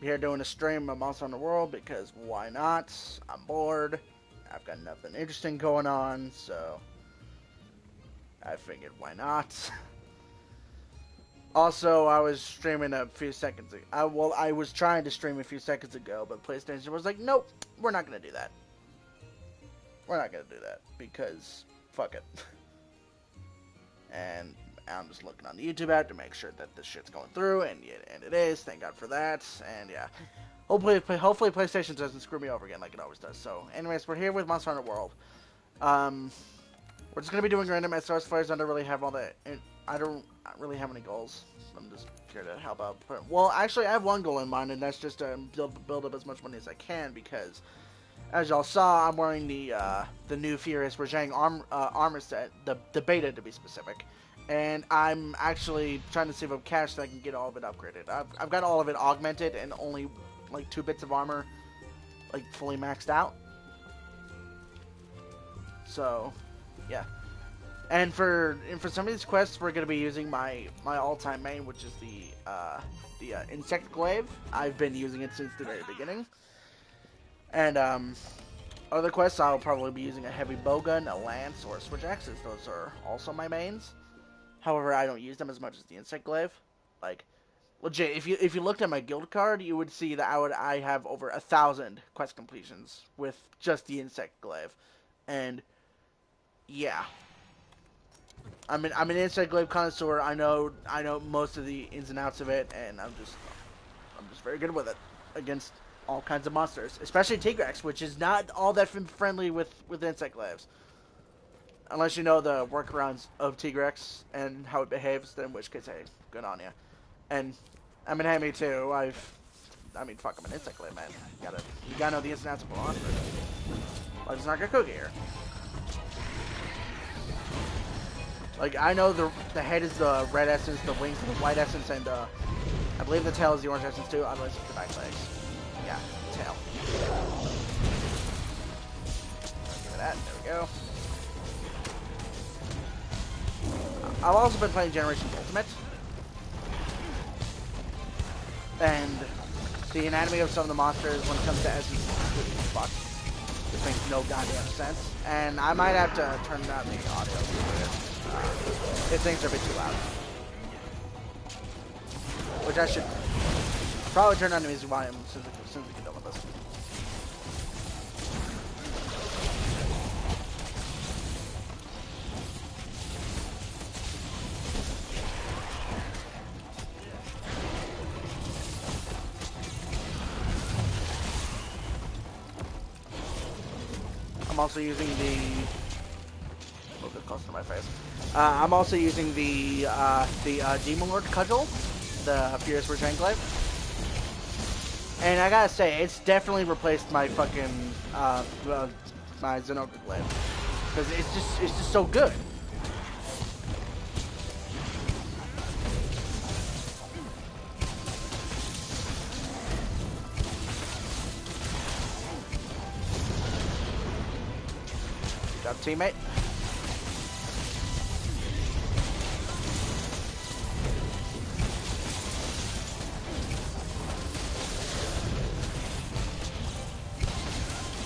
here doing a stream of Monster Hunter World because why not? I'm bored. I've got nothing interesting going on, so I figured why not. Also, I was streaming a few seconds ago. I was trying to stream a few seconds ago, but PlayStation was like, nope, we're not going to do that. We're not going to do that because fuck it. And I'm just looking on the YouTube app to make sure that this shit's going through, and it is. Thank God for that. And yeah, hopefully PlayStation doesn't screw me over again like it always does. So, anyways, we're here with Monster Hunter World. We're just gonna be doing random SRS flares. I don't really have all that. I don't really have any goals. I'm just here to help out. Well, actually, I have one goal in mind, and that's just to build up as much money as I can because, as y'all saw, I'm wearing the new Furious Rajang armor set, the beta to be specific, and I'm actually trying to save up cash so I can get all of it upgraded. I've got all of it augmented and only like 2 bits of armor, like fully maxed out. So, yeah. And for some of these quests, we're gonna be using my all-time main, which is the insect glaive. I've been using it since the very beginning. And other quests, I'll probably be using a heavy bowgun, a lance, or a switch axe. Those are also my mains. However, I don't use them as much as the insect glaive. Like, legit, if you looked at my guild card, you would see that I have over 1,000 quest completions with just the insect glaive, and yeah, I'm an insect glaive connoisseur. I know most of the ins and outs of it, and I'm just very good with it against all kinds of monsters, especially Tigrex, which is not all that friendly with insect glaives. Unless you know the workarounds of Tigrex and how it behaves, then in which case, hey, good on you. And I'm an Hemi too. I mean, fuck, I'm an insect glaive, man. You gotta know the ins and outs of a monster. Like, it's not gonna cook here. Like, I know the head is the red essence, the wings are the white essence, and I believe the tail is the orange essence too, otherwise it's the back legs. Yeah, tail. Give it that, there we go. I've also been playing Generations Ultimate. And the anatomy of some of the monsters when it comes to essence is completely fucked. It makes no goddamn sense. And I might have to turn down the audio a little bit. If things are a bit too loud. Which I should probably turn down the music volume since we get done with this. I'm also using the... a little bit close to my face. I'm also using the Demon Lord Cudgel, the Furious Rajang Glaive. And I gotta say, it's definitely replaced my fucking, my Zenoka Glaive. Because it's just so good. Good job, teammate.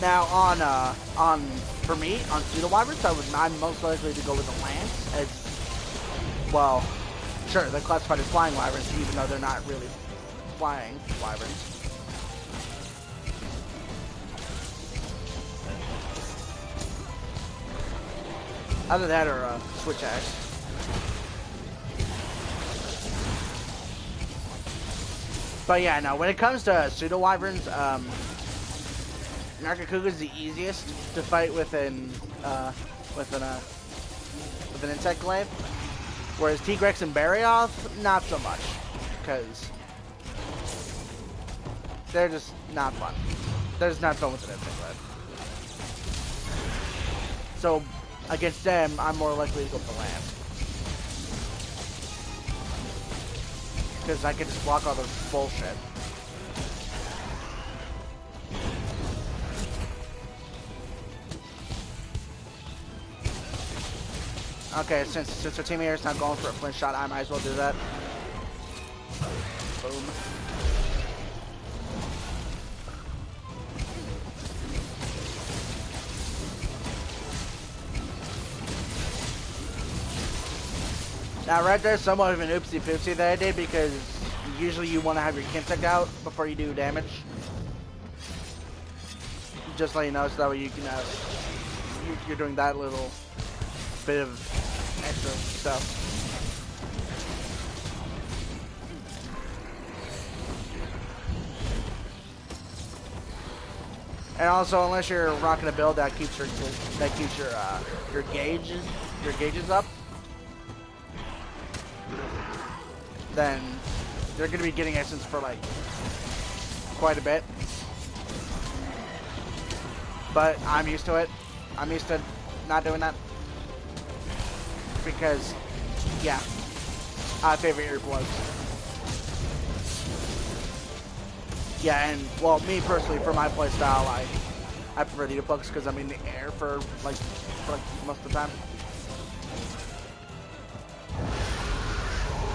Now for me on pseudo wyverns, I'm most likely to go with the lance as well. Sure, they're classified as flying wyverns, even though they're not really flying wyverns. Either that or a switch axe. But yeah, no. When it comes to pseudo wyverns, Nargacuga is the easiest to fight with an insect glaive, whereas Tigrex and Barioth, not so much, because they're just not fun. They're just not fun with an insect glaive. So against them, I'm more likely to go with the lance, because I can just block all this bullshit. Okay, since our team here is not going for a flinch shot, I might as well do that. Boom. Now, right there's somewhat of an oopsie poopsie that I did because usually you want to have your Kinsec out before you do damage. Just let you know so that way you can you're doing that little bit of extra stuff. And also, unless you're rocking a build that keeps your gauges up, then you're gonna be getting essence for like quite a bit. But I'm used to it. I'm used to not doing that because, yeah, I favor earplugs. Yeah, and well, me personally, for my playstyle, I prefer the earplugs because I'm in the air for like most of the time.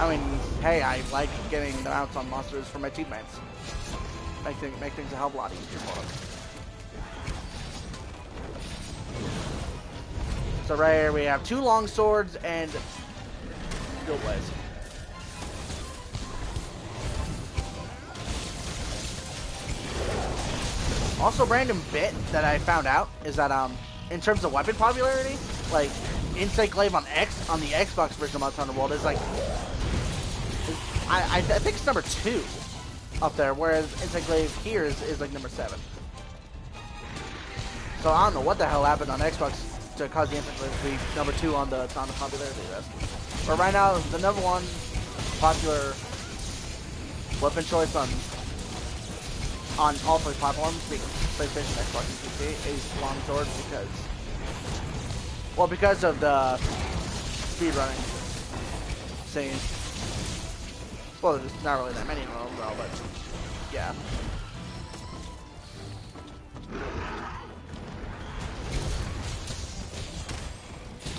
I mean, hey, I like getting the mounts on monsters for my teammates. Make things a hell of a lot easier for them. So right here we have 2 long swords and steel blades. Also, random bit that I found out is that in terms of weapon popularity, like Insight Glaive on the Xbox version of Mattronus World is like I think it's number 2 up there, whereas Insight Glaive here is like number 7. So I don't know what the hell happened on Xbox to cause the Insight Glaive to be number 2 on the popularity list. But right now, the number 1 popular weapon choice on all 3 platforms, being PlayStation, Xbox, and PC, is longsword because of the speedrunning scene. Well, there's not really that many of them overall, but yeah.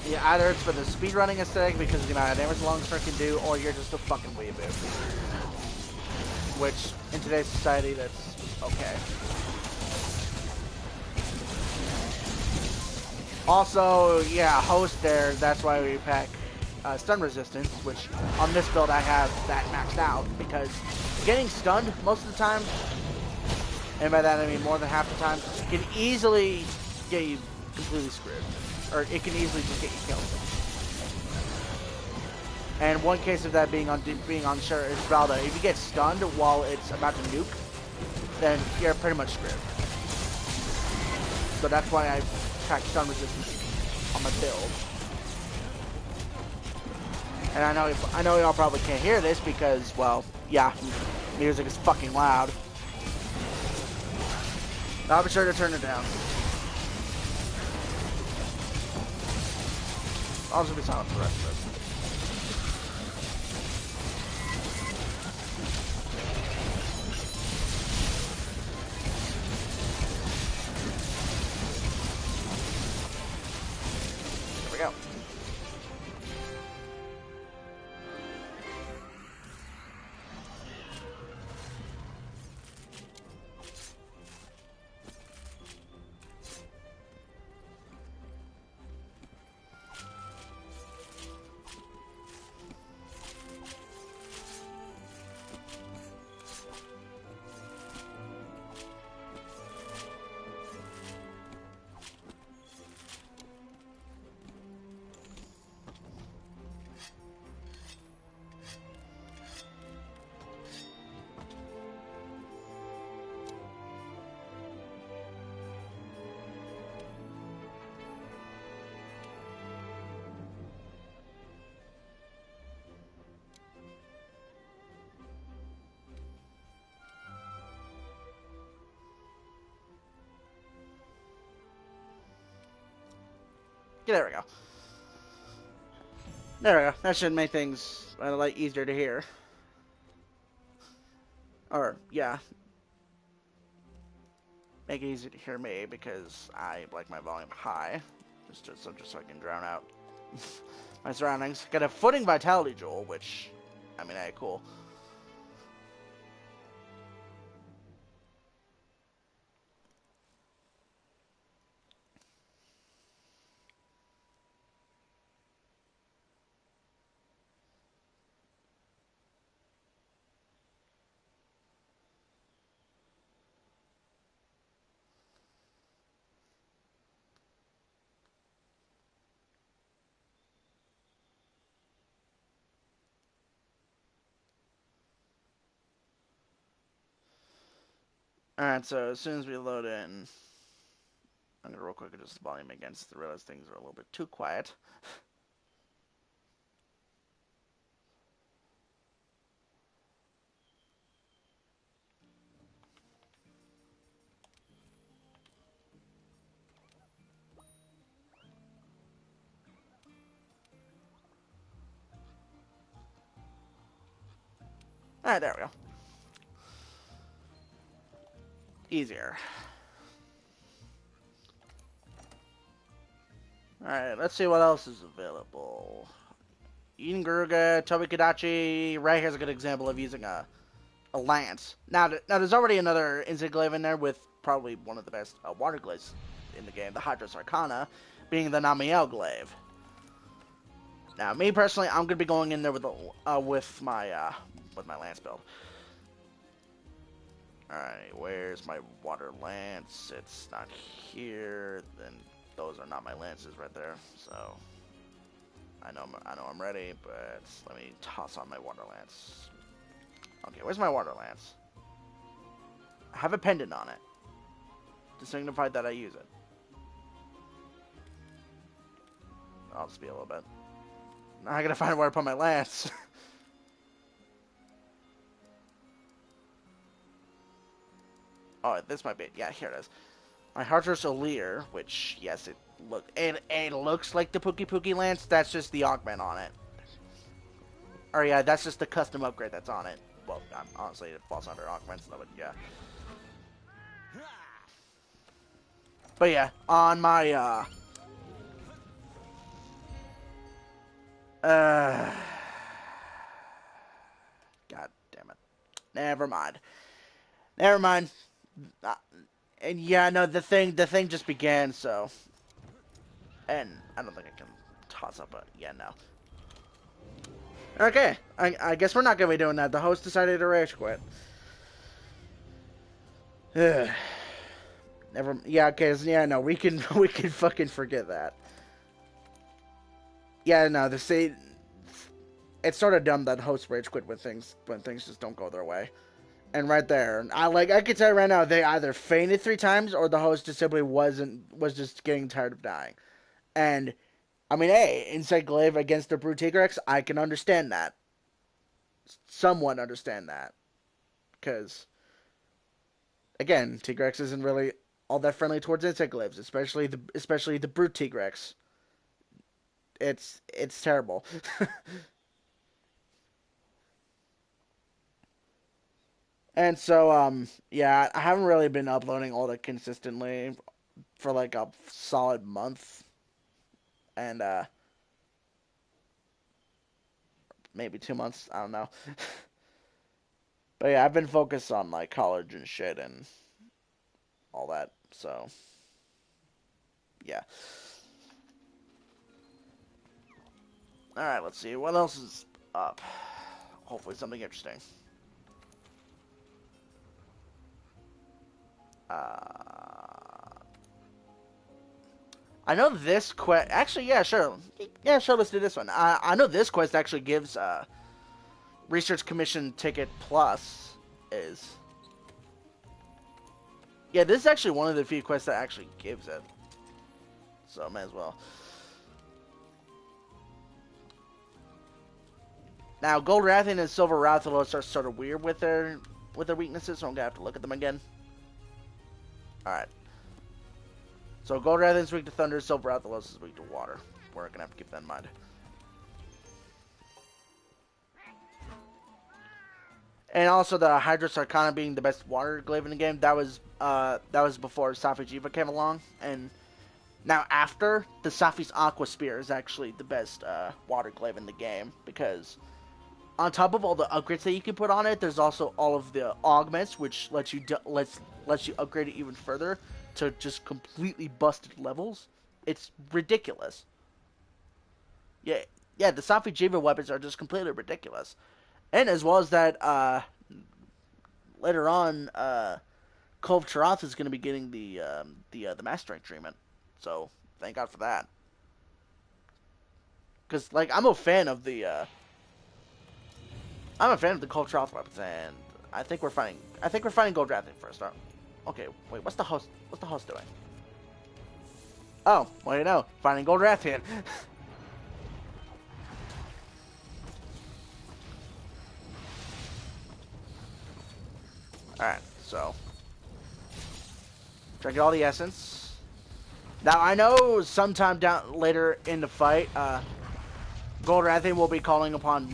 Yeah, either it's for the speedrunning aesthetic because of the amount of damage the longsword can do, or you're just a fucking weeaboo. Which, in today's society, that's okay. Also, yeah, host there, that's why we pack stun resistance, which on this build I have that maxed out, because getting stunned most of the time, and by that I mean more than half the time, can easily get you completely screwed. Or it can easily just get you killed. And one case of that being on sure is Valda. If you get stunned while it's about to nuke, then you're pretty much screwed. So that's why I pack stun resistance on my build. And I know y'all probably can't hear this because, well, yeah, music is fucking loud. I'll be sure to turn it down. I'll just be silent for the rest of this. There we go. Yeah, there we go. There we go. That should make things a lot easier to hear. Or, yeah. Make it easy to hear me because I like my volume high. Just so I can drown out my surroundings. Got a footing vitality jewel, which, I mean, hey, cool. Alright, so as soon as we load in, I'm gonna real quick adjust the volume again since I realize things are a little bit too quiet. Alright, there we go. Easier. Alright, let's see what else is available. Eden Garuga, Tobi Kadachi. Right here's a good example of using a lance. Now there's already another insect glaive in there with probably one of the best water glaives in the game, the Hydros Arcana, being the Namiel glaive. Now, me personally, I'm gonna be going in there with my lance build. Alright, where's my water lance? It's not here. Then those are not my lances right there. So I know I'm ready, but let me toss on my water lance. Okay, where's my water lance? I have a pendant on it to signify that I use it. I'll just be a little bit. Now I gotta find where I put my lance. Oh, this might be it. Yeah, here it is. My Heartress O'Lear, which, yes, it looks like the Pookie Lance. That's just the augment on it. Or yeah, that's just the custom upgrade that's on it. Well, honestly, it falls under augments, but yeah. But yeah, on my God damn it. Never mind. And yeah, no, the thing just began, so. And I don't think I can toss up a, yeah, no. Okay, I guess we're not gonna be doing that. The host decided to rage quit. Yeah, okay, so yeah, no, we can fucking forget that. Yeah, no, it's sort of dumb that hosts rage quit when things just don't go their way. And right there, I can tell you right now, they either fainted 3 times or the host just simply was just getting tired of dying. And I mean, hey, Insect Glaive against the Brute Tigrex, I can understand that. Somewhat understand that. Because, again, Tigrex isn't really all that friendly towards Insect Glaives, especially the Brute Tigrex. It's terrible. And so, yeah, I haven't really been uploading all that consistently for like a solid month. And, maybe 2 months, I don't know. But yeah, I've been focused on like college and shit and all that, so yeah. Alright, let's see. What else is up? Hopefully something interesting. I know this quest... Actually, yeah, sure. Yeah, sure, let's do this one. I know this quest actually gives Research Commission Ticket Plus is... Yeah, this is actually one of the few quests that actually gives it. So, I might as well. Now, Gold Rathian and Silver Rathalos are sort of weird with their weaknesses, so I'm gonna have to look at them again. Alright. So, Gold Rathian is weak to thunder, Silver Rathalos is weak to water. We're gonna have to keep that in mind. And also the Hydros Arcana being the best water glaive in the game, that was before Safi Jiva came along, and now after, the Safi's Aqua Spear is actually the best water glaive in the game, because on top of all the upgrades that you can put on it, there's also all of the augments, which lets you upgrade it even further to just completely busted levels. It's ridiculous. Yeah, the Safi Jiva weapons are just completely ridiculous. And as well as that, later on, Kulve Taroth is going to be getting the Master Strength treatment. So, thank God for that. Because, like, I'm a fan of the Kulve Taroth weapons, and I think we're fighting Gold Rathian first, huh? Okay, wait, what's the host? What's the host doing? Oh, well, you know, finding gold Rathian. Alright, so. Try to get all the essence. Now, I know sometime down later in the fight, Gold Rathian will be calling upon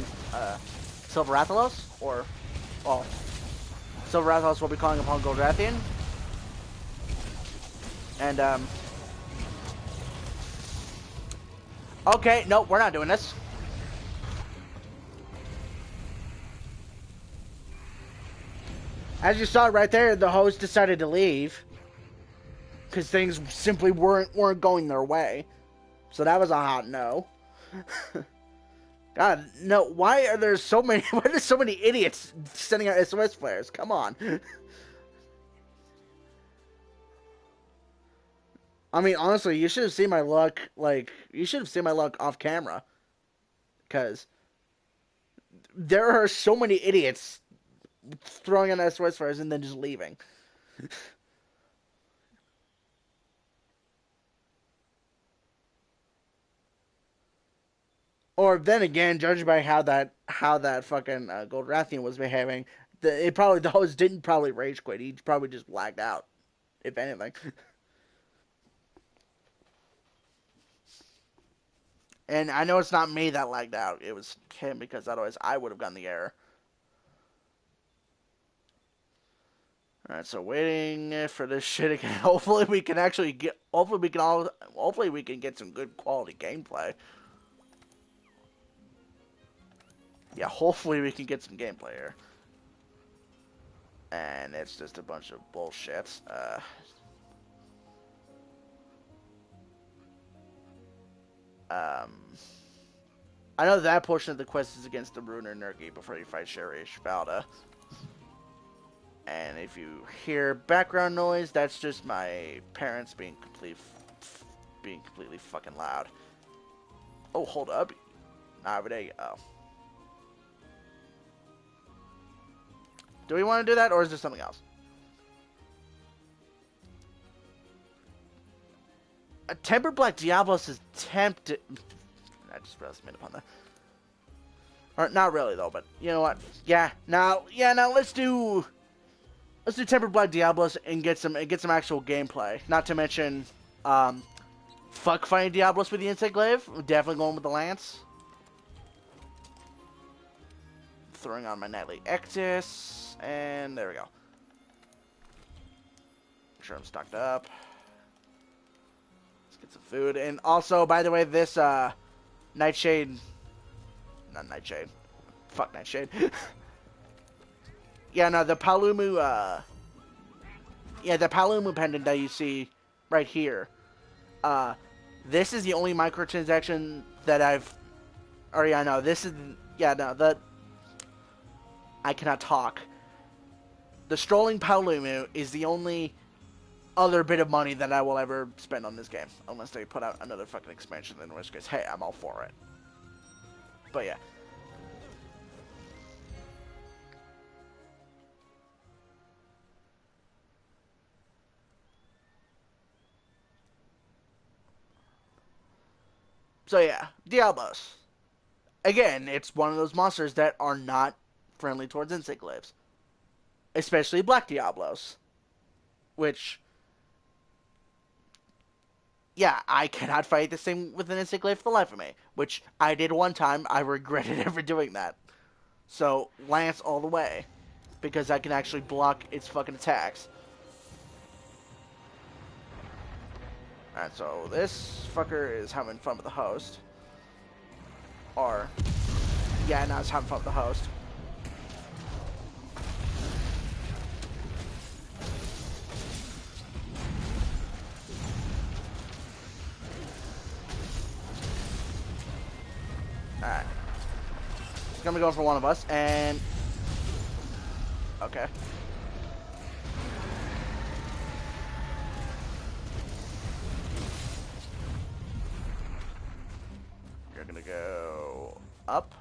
Silver Rathalos, or, well, Silver Rathalos will be calling upon Gold Rathian. And, okay, no, we're not doing this. As you saw right there, the host decided to leave. Because things simply weren't going their way. So that was a hot no. God, no, why are there so many, why are there so many idiots sending out SOS flares? Come on. I mean, honestly, you should have seen my luck, like, you should have seen my luck off camera. Because there are so many idiots throwing in SOS flares and then just leaving. Or then again, judging by how that fucking Gold Rathian was behaving, the host didn't probably rage quit. He probably just blacked out, if anything. And I know it's not me that lagged out. It was him, because otherwise I would have gotten the error. Alright, so waiting for this shit again. Hopefully we can actually get. Hopefully we can get some good quality gameplay. Yeah, hopefully we can get some gameplay here. And it's just a bunch of bullshit. Um, I know that portion of the quest is against the Ruiner Nurgi before you fight Sherish Valda. And if you hear background noise, that's just my parents being completely fucking loud. Oh, hold up. Nah, but there you go. Do we want to do that, or is there something else? A Tempered Black Diablos is tempted. I just realized I made upon that. Or not really though, but you know what? Yeah, now let's do Tempered Black Diablos and get some actual gameplay. Not to mention, fuck fighting Diablos with the Insect Glaive. I'm definitely going with the Lance. Throwing on my Nightly Ectis, and there we go. Make sure I'm stocked up. Let's get some food, and also, by the way, this Nightshade, not Nightshade, fuck Nightshade. Yeah, no, the Palumu, the Palumu pendant that you see right here. This is the only microtransaction that I've. Or yeah, no, this is that. I cannot talk. The Strolling Palumu is the only other bit of money that I will ever spend on this game, unless they put out another fucking expansion. In which case, hey, I'm all for it. But yeah. So yeah, Diablos. Again, it's one of those monsters that are not friendly towards insect glaives. Especially Black Diablos. Which, yeah, I cannot fight this thing with an insect glaive for the life of me. Which I did one time. I regretted ever doing that. So, Lance all the way. Because I can actually block its fucking attacks. Alright, so this fucker is having fun with the host. Or, yeah, now it's having fun with the host. Alright. It's gonna be going for one of us, and... Okay. You're gonna go... up?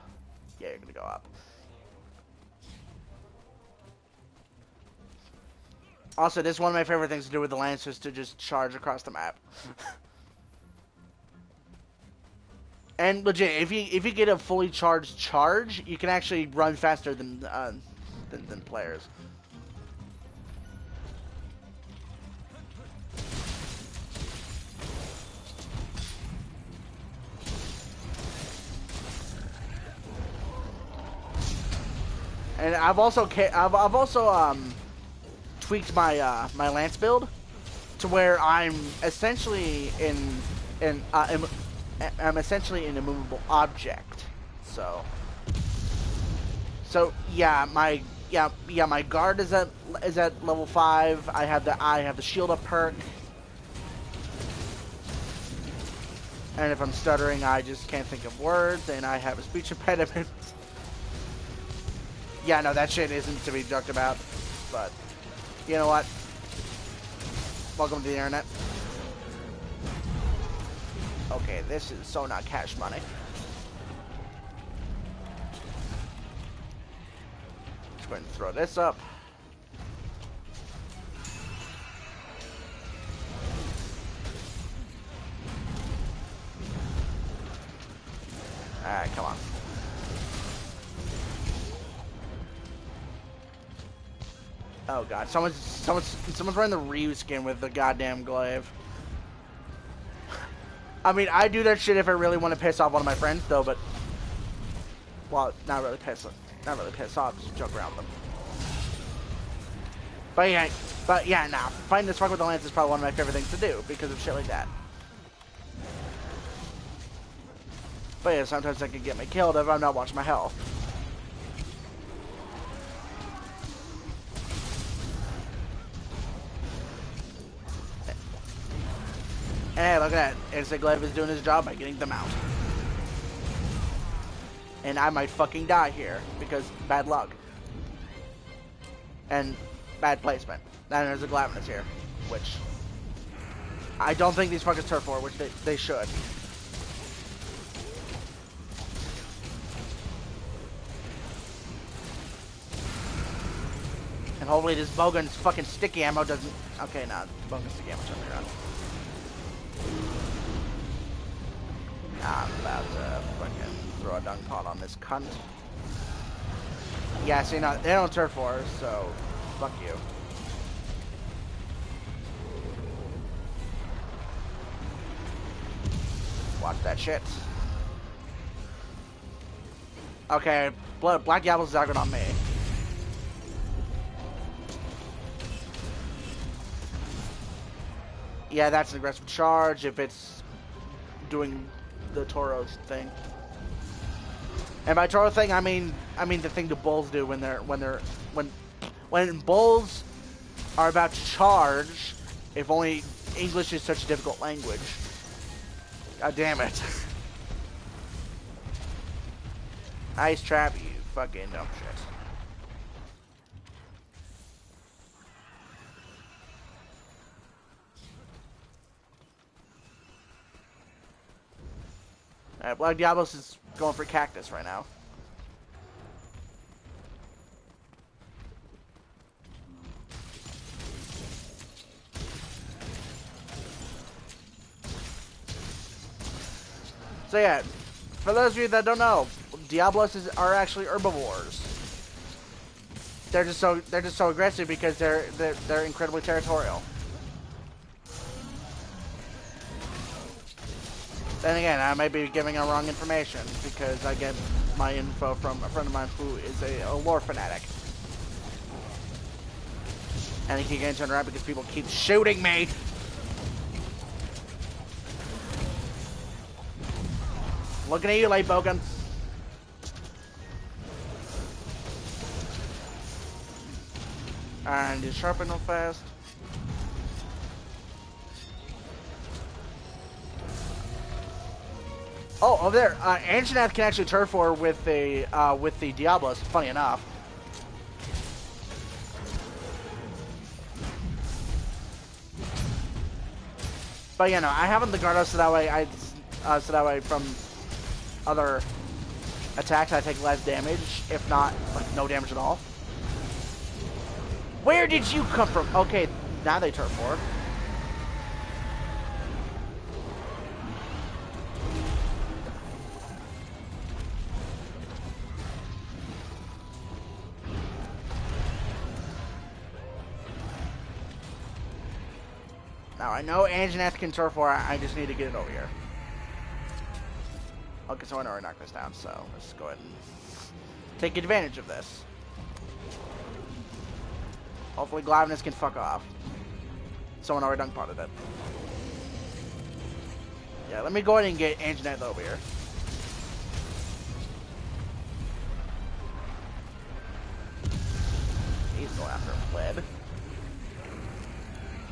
Yeah, you're gonna go up. Also, this is one of my favorite things to do with the Lancers, to just charge across the map. And legit, if you get a fully charged charge, you can actually run faster than players. And I've also tweaked my my lance build to where I'm essentially I'm essentially an immovable object. So yeah, my guard is at level 5. I have the shield up perk. And if I'm stuttering, I just can't think of words, and I have a speech impediment. Yeah, no, that shit isn't to be joked about, but you know what? Welcome to the internet. Okay, this is so not cash money. Let's go ahead and throw this up. Alright, come on. Oh god, someone's wearing the Ryu skin with the goddamn glaive. I mean, I do that shit if I really want to piss off one of my friends, though. But well, not really piss off, just joke around with them. But yeah, nah, fighting this fuck with the lance is probably one of my favorite things to do because of shit like that. But yeah, sometimes I can get me killed if I'm not watching my health. Hey, look at that. Instant Glaive is doing his job by getting them out. And I might fucking die here because bad luck. And bad placement. And there's a Glavenus here, which I don't think these fuckers turf for, which they should. And hopefully this Bogan's fucking sticky ammo doesn't... Okay, nah, Bogan's sticky ammo turns around. I'm about to fucking throw a dung pot on this cunt. Yeah, see, no, they don't turf for us, so fuck you. Watch that shit. Okay, Black Diablo's zagging on me. Yeah, that's an aggressive charge if it's doing the Toro's thing. And by Toro thing, I mean the thing the bulls do when bulls are about to charge. If only English is such a difficult language. God damn it. Ice trap, you fucking dumb shit. Alright, Black Diablos is going for Cactus right now. So yeah, for those of you that don't know, Diablos are actually herbivores. They're just so aggressive because they're incredibly territorial. Then again, I might be giving out wrong information because I get my info from a friend of mine who is a lore fanatic. And he keeps getting turned around because people keep shooting me. Looking at you, late Bogan. And you sharpen real fast. Oh, over there, Anjanath can actually turf war with the Diablos. Funny enough. But you know, I have him the Gardos so that way from other attacks I take less damage, if not like no damage at all. Where did you come from? Okay, now they turn 4. Now I know Anjanath can turn 4. I just need to get it over here. Okay, so I already knocked this down, so let's go ahead and take advantage of this. Hopefully Glavenus can fuck off. Someone already dunk potted it. Yeah, let me go ahead and get Anjanath over here. He's going after Fled.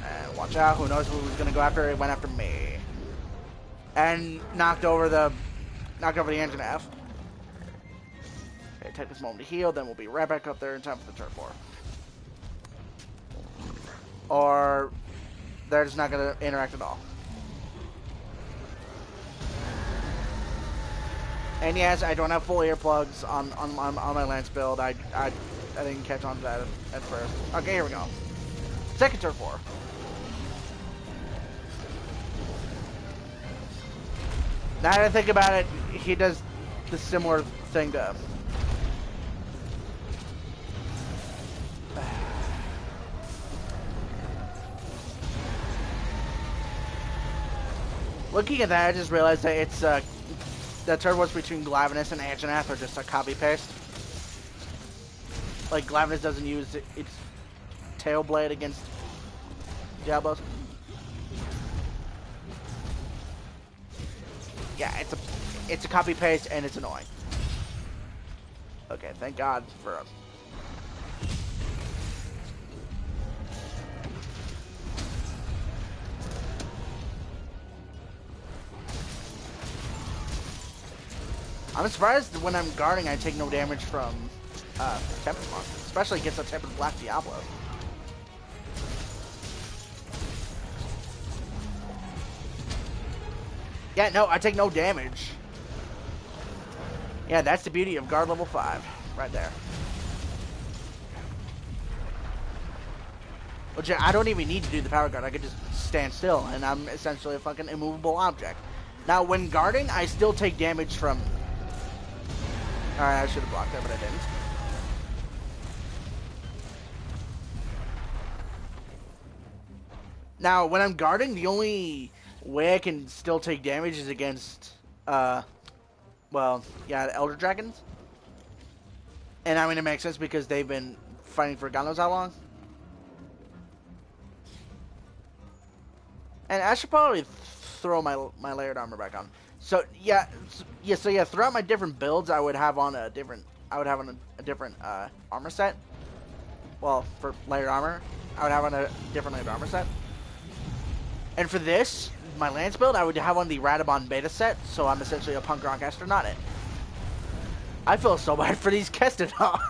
And watch out, who knows who was gonna go after it, went after me. And knocked over the Anjanath. Okay, take this moment to heal, then we'll be right back up there in time for the turn 4. Or they're just not gonna interact at all. And yes, I don't have full earplugs on my Lance build. I didn't catch on to that at first. Okay, here we go. Second turn 4. Now that I think about it, he does the similar thing to... Looking at that, I just realized that it's the turbos between Glavenus and Anjanath are just a copy paste. Like Glavenus doesn't use its tail blade against Diablos. Yeah, it's a copy paste and it's annoying. Okay, thank God for us. I'm surprised when I'm guarding I take no damage from Tempest Monster, especially against a Tempest Black Diablo. Yeah, no, I take no damage. Yeah, that's the beauty of guard level 5, right there. Which I don't even need to do the power guard, I could just stand still, and I'm essentially a fucking immovable object. Now, when guarding, I still take damage from... Alright, I should have blocked that, but I didn't. Now, when I'm guarding, the only way I can still take damage is against, well, yeah, the Elder Dragons. And I mean, it makes sense because they've been fighting for God knows how long. And I should probably throw my layered armor back on. So yeah, throughout my different builds, I would have on a different armor set. Well, for layered armor, I would have on a different layered armor set. And for this, my Lance build, I would have on the Radabon beta set, so I'm essentially a punk rock astronaut. I feel so bad for these Kestodon.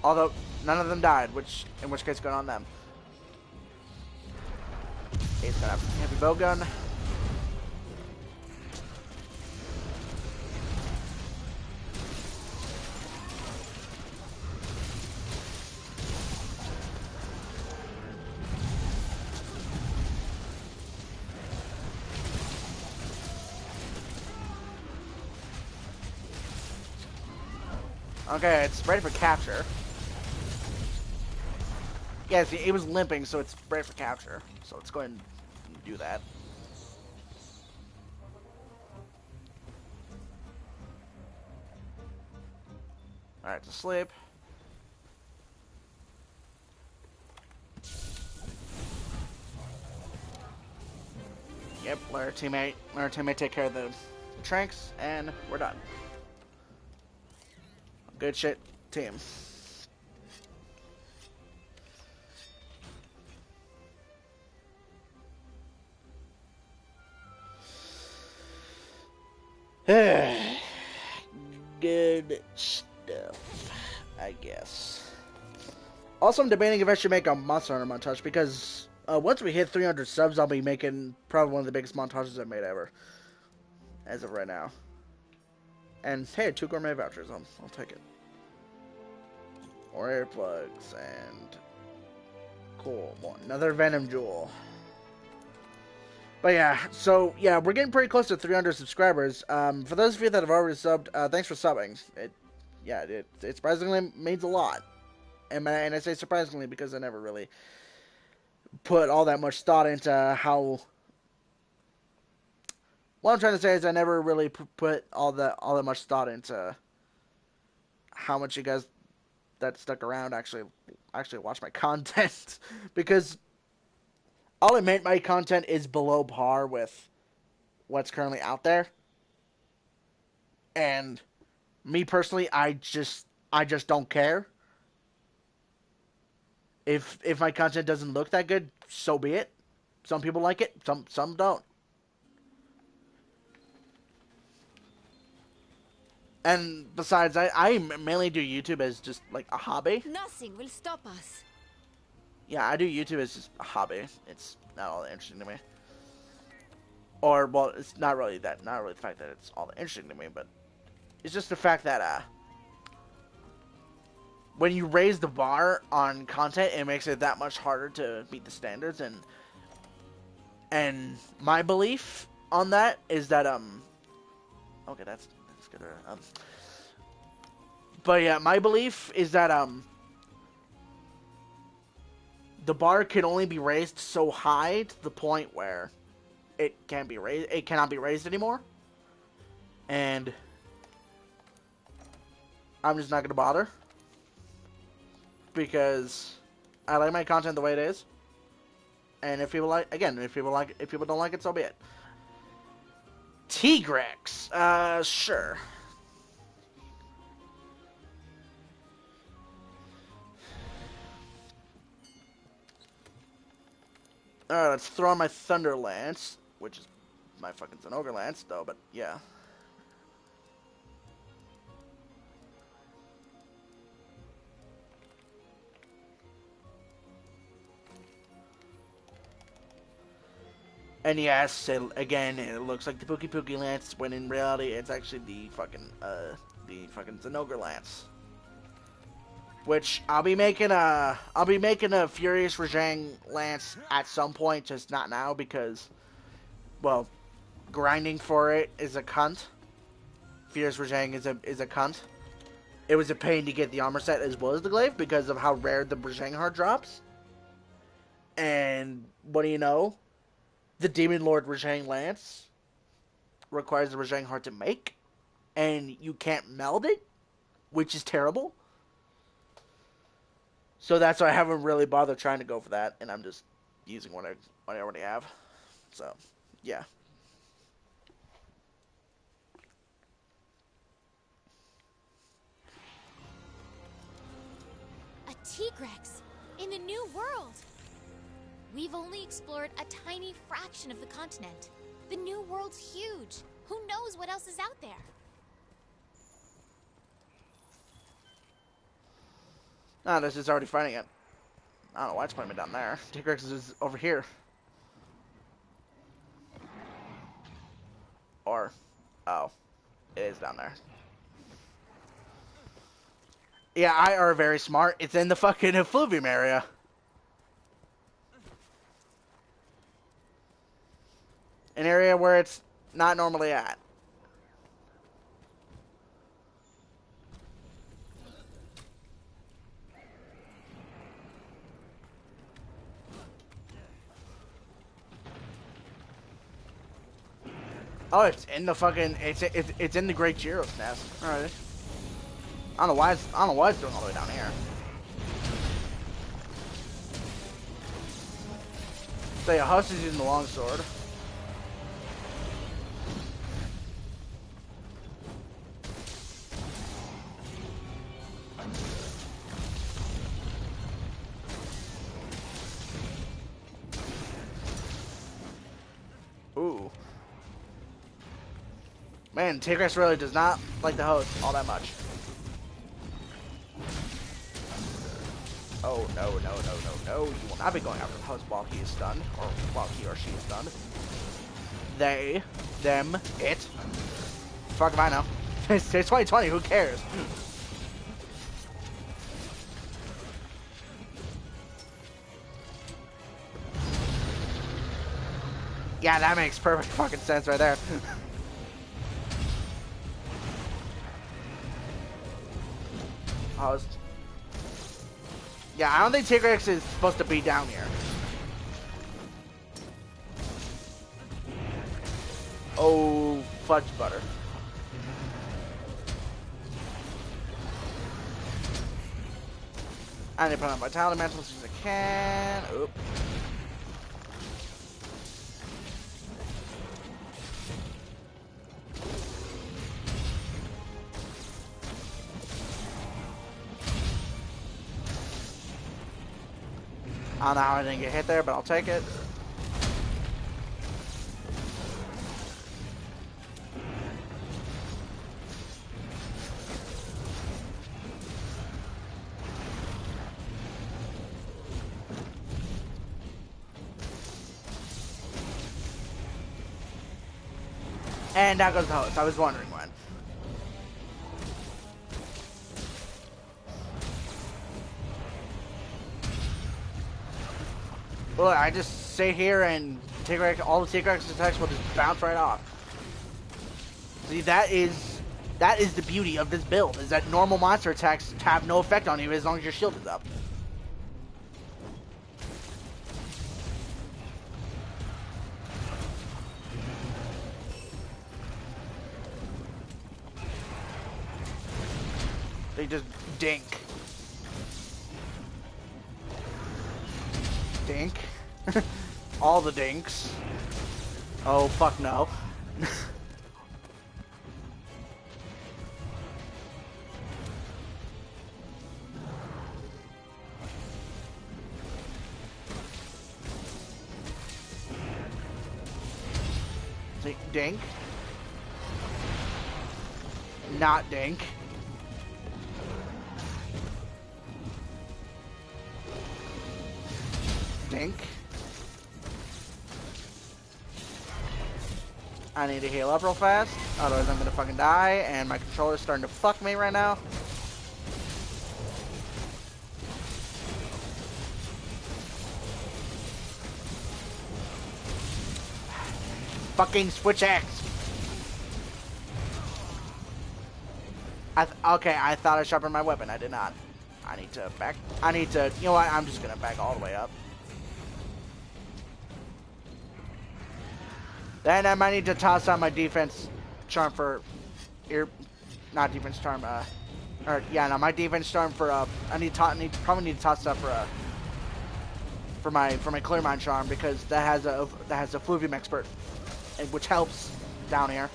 Although none of them died, in which case good on them. Okay, he's gonna have a heavy bow gun. Okay, it's ready for capture. Yeah, see, it was limping, so it's ready for capture. So let's go ahead and do that. Alright, to sleep. Yep, let our teammate take care of the tranks, and we're done. Good shit, team. Good stuff, I guess. Also, I'm debating if I should make a Monster Hunter montage, because once we hit 300 subs, I'll be making probably one of the biggest montages I've made ever. As of right now. And hey, 2 gourmet vouchers, I'll take it. More earplugs and cool. Another Venom Jewel. But yeah, so yeah, we're getting pretty close to 300 subscribers. For those of you that have already subbed, thanks for subbing. It surprisingly means a lot. And I say surprisingly because I never really put all that much thought into how. What I'm trying to say is I never really put all that much thought into how much you guys that stuck around actually watch my content because I'll admit my content is below par with what's currently out there. And me personally, I just don't care. If my content doesn't look that good, so be it. Some people like it, some don't. And besides, I mainly do YouTube as just like a hobby. Nothing will stop us. Yeah, I do YouTube as just a hobby. It's not all that interesting to me. Or, well, it's not really the fact that it's all that interesting to me, but it's just the fact that, when you raise the bar on content, it makes it that much harder to meet the standards, and my belief on that is that, okay, that's good, but yeah, my belief is that, the bar can only be raised so high to the point where it cannot be raised anymore. And I'm just not gonna bother. Because I like my content the way it is. And if people don't like it, so be it. Tigrex, sure. Alright, let's throw on my Thunder Lance, which is my fucking Zinogre Lance, though, but yeah. And yes, again, it looks like the Pookie Pookie Lance, when in reality, it's actually the fucking Zinogre Lance. Which I'll be making a Furious Rajang Lance at some point, just not now because, well, grinding for it is a cunt. Furious Rajang is a cunt. It was a pain to get the armor set as well as the glaive because of how rare the Rajang heart drops. And what do you know? The Demon Lord Rajang Lance requires the Rajang heart to make, and you can't meld it, which is terrible. So that's why I haven't really bothered trying to go for that, and I'm just using what I already have. So, yeah. A Tigrex in a new world. We've only explored a tiny fraction of the continent. The new world's huge. Who knows what else is out there? Ah, this is already fighting it. I don't know why it's putting me down there. Tigrex is over here. Or, oh, it is down there. Yeah, I are very smart. It's in the fucking effluvium area. An area where it's not normally at. Oh, it's in the fucking it's in the Great Gyro's nest. All right. I don't know why it's doing all the way down here. So yeah, Huss is using the longsword. Ooh. Man, Tigrex really does not like the host all that much. Oh, no, no, no, no, no. You will not be going after the host while he is stunned, or while he or she is stunned. They, them, it. Fuck if I know. It's 2020, who cares? Yeah, that makes perfect fucking sense right there. Oh, yeah, I don't think Tigrex is supposed to be down here. Oh, fudge butter. I need to put on Vitality Mantle as soon as I can. Oop. I don't know how I didn't get hit there, but I'll take it. And down goes the host. I was wondering when. Look, I just sit here and all the Tigrex attacks will just bounce right off. See, that is the beauty of this build, is that normal monster attacks have no effect on you as long as your shield is up. They just dink. Dink. All the dinks. Oh, fuck no. Dink. Not dink. Dink. I need to heal up real fast, otherwise I'm gonna fucking die, and my controller's starting to fuck me right now. Fucking switch X. Okay, I thought I sharpened my weapon. I did not. I need to back. You know what? I'm just gonna back all the way up. Then I might need to toss out my defense charm for, not defense charm. My defense charm for. I probably need to toss that for my clear mind charm, because that has a Fluvium expert, which helps down here,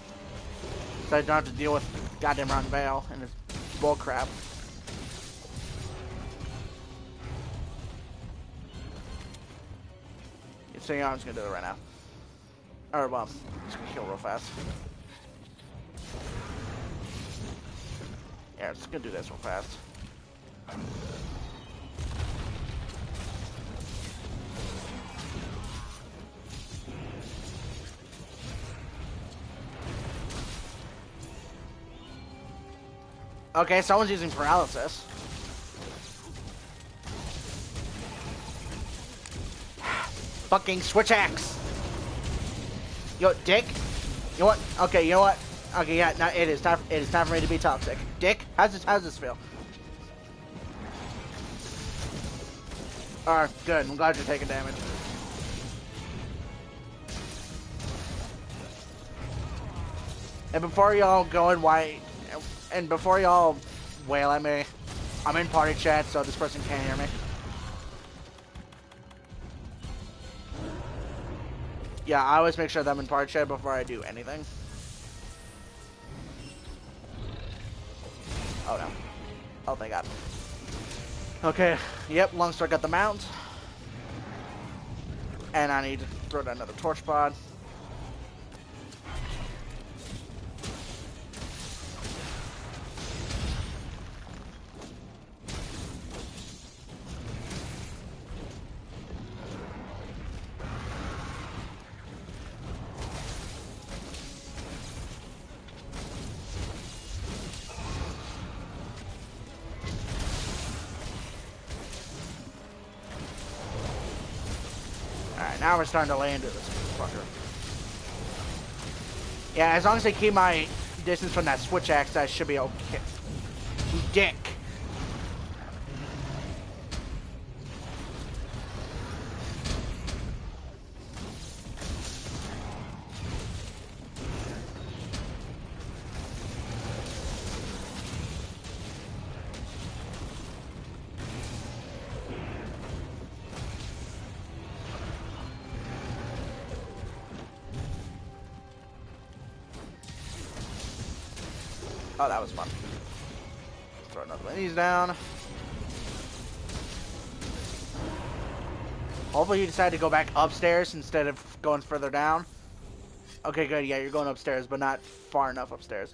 so I don't have to deal with goddamn Rotten Veil and his bull crap. So yeah, I'm just gonna do it right now. Or well, I'm just gonna heal real fast. Yeah, just gonna do this real fast. Okay, someone's using paralysis. Fucking switch axe. Yo, dick. You know what? Okay, you know what? Okay, yeah, now it is time for me to be toxic. Dick, how's this feel? Alright, good. I'm glad you're taking damage. And before y'all go and before y'all wail at me, I'm in party chat, so this person can't hear me. Yeah, I always make sure that I'm in party chat before I do anything. Oh no. Oh, thank God. Okay, yep, Longstar got the mount. And I need to throw down another torch pod. Now we're starting to lay into this fucker. Yeah, as long as I keep my distance from that switch axe, I should be okay. You dick. Oh, that was fun. Throw another one of these down. Hopefully you decide to go back upstairs instead of going further down. Okay, good. Yeah, you're going upstairs, but not far enough upstairs.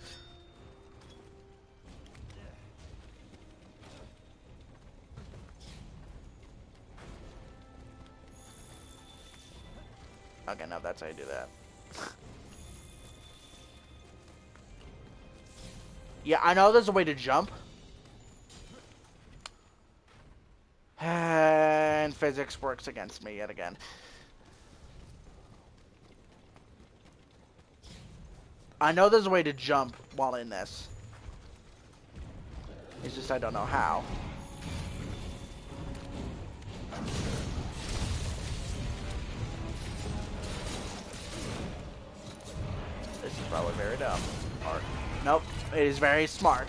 Okay, now that's how you do that. Yeah, I know there's a way to jump. And physics works against me yet again. I know there's a way to jump while in this. It's just I don't know how. This is probably very dumb. Or, nope, it is very smart.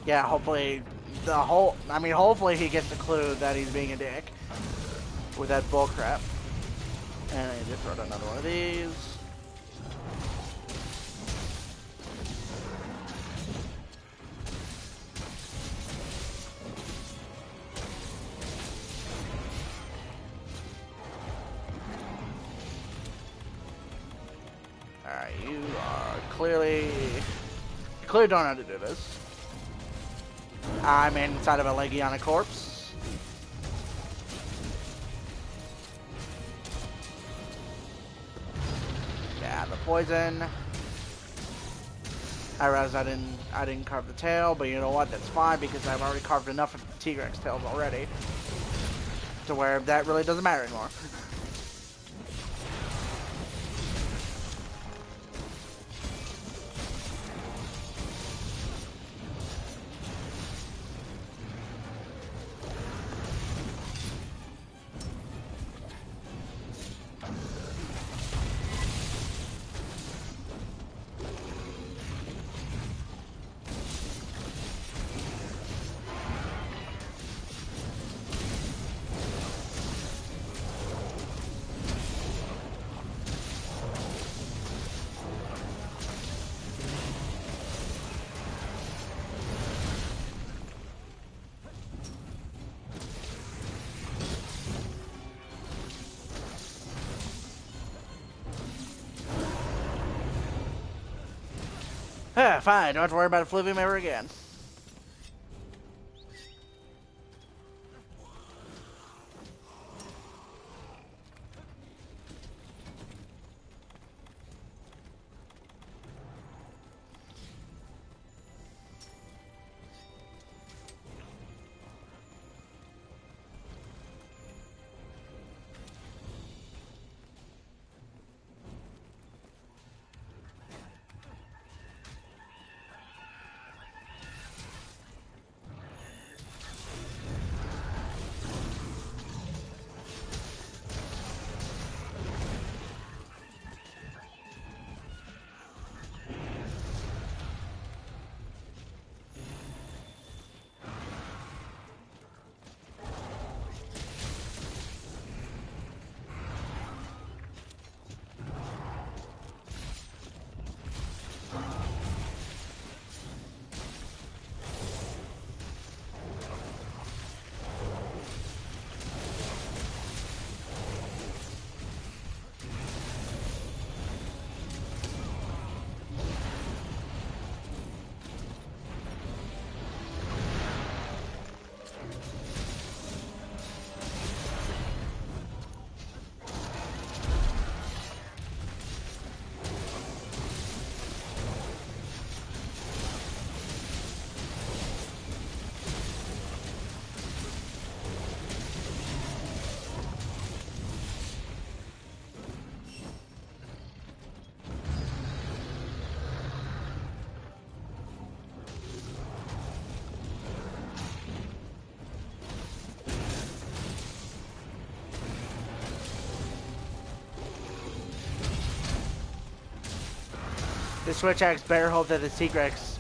Yeah, hopefully hopefully he gets the clue that he's being a dick with that bullcrap. And I just wrote another one of these. Alright, you are clearly don't know how to do this. I'm inside of a Legiana corpse. Yeah, the poison. I realized I didn't carve the tail, but you know what? That's fine because I've already carved enough of the T-Rex tails already to where that really doesn't matter anymore. Fine, don't have to worry about Effluvium ever again. This Switch Axe better hope that the T-Rex...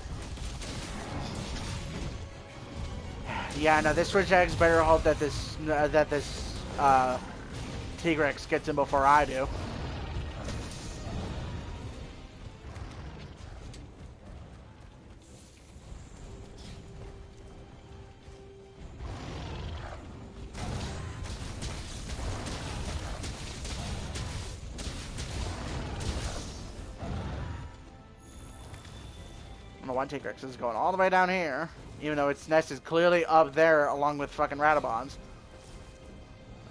Yeah, no, this Switch Axe better hope that this T-Rex gets him before I do. I don't know why T-Rex is going all the way down here, even though its nest is clearly up there along with fucking Rattabons.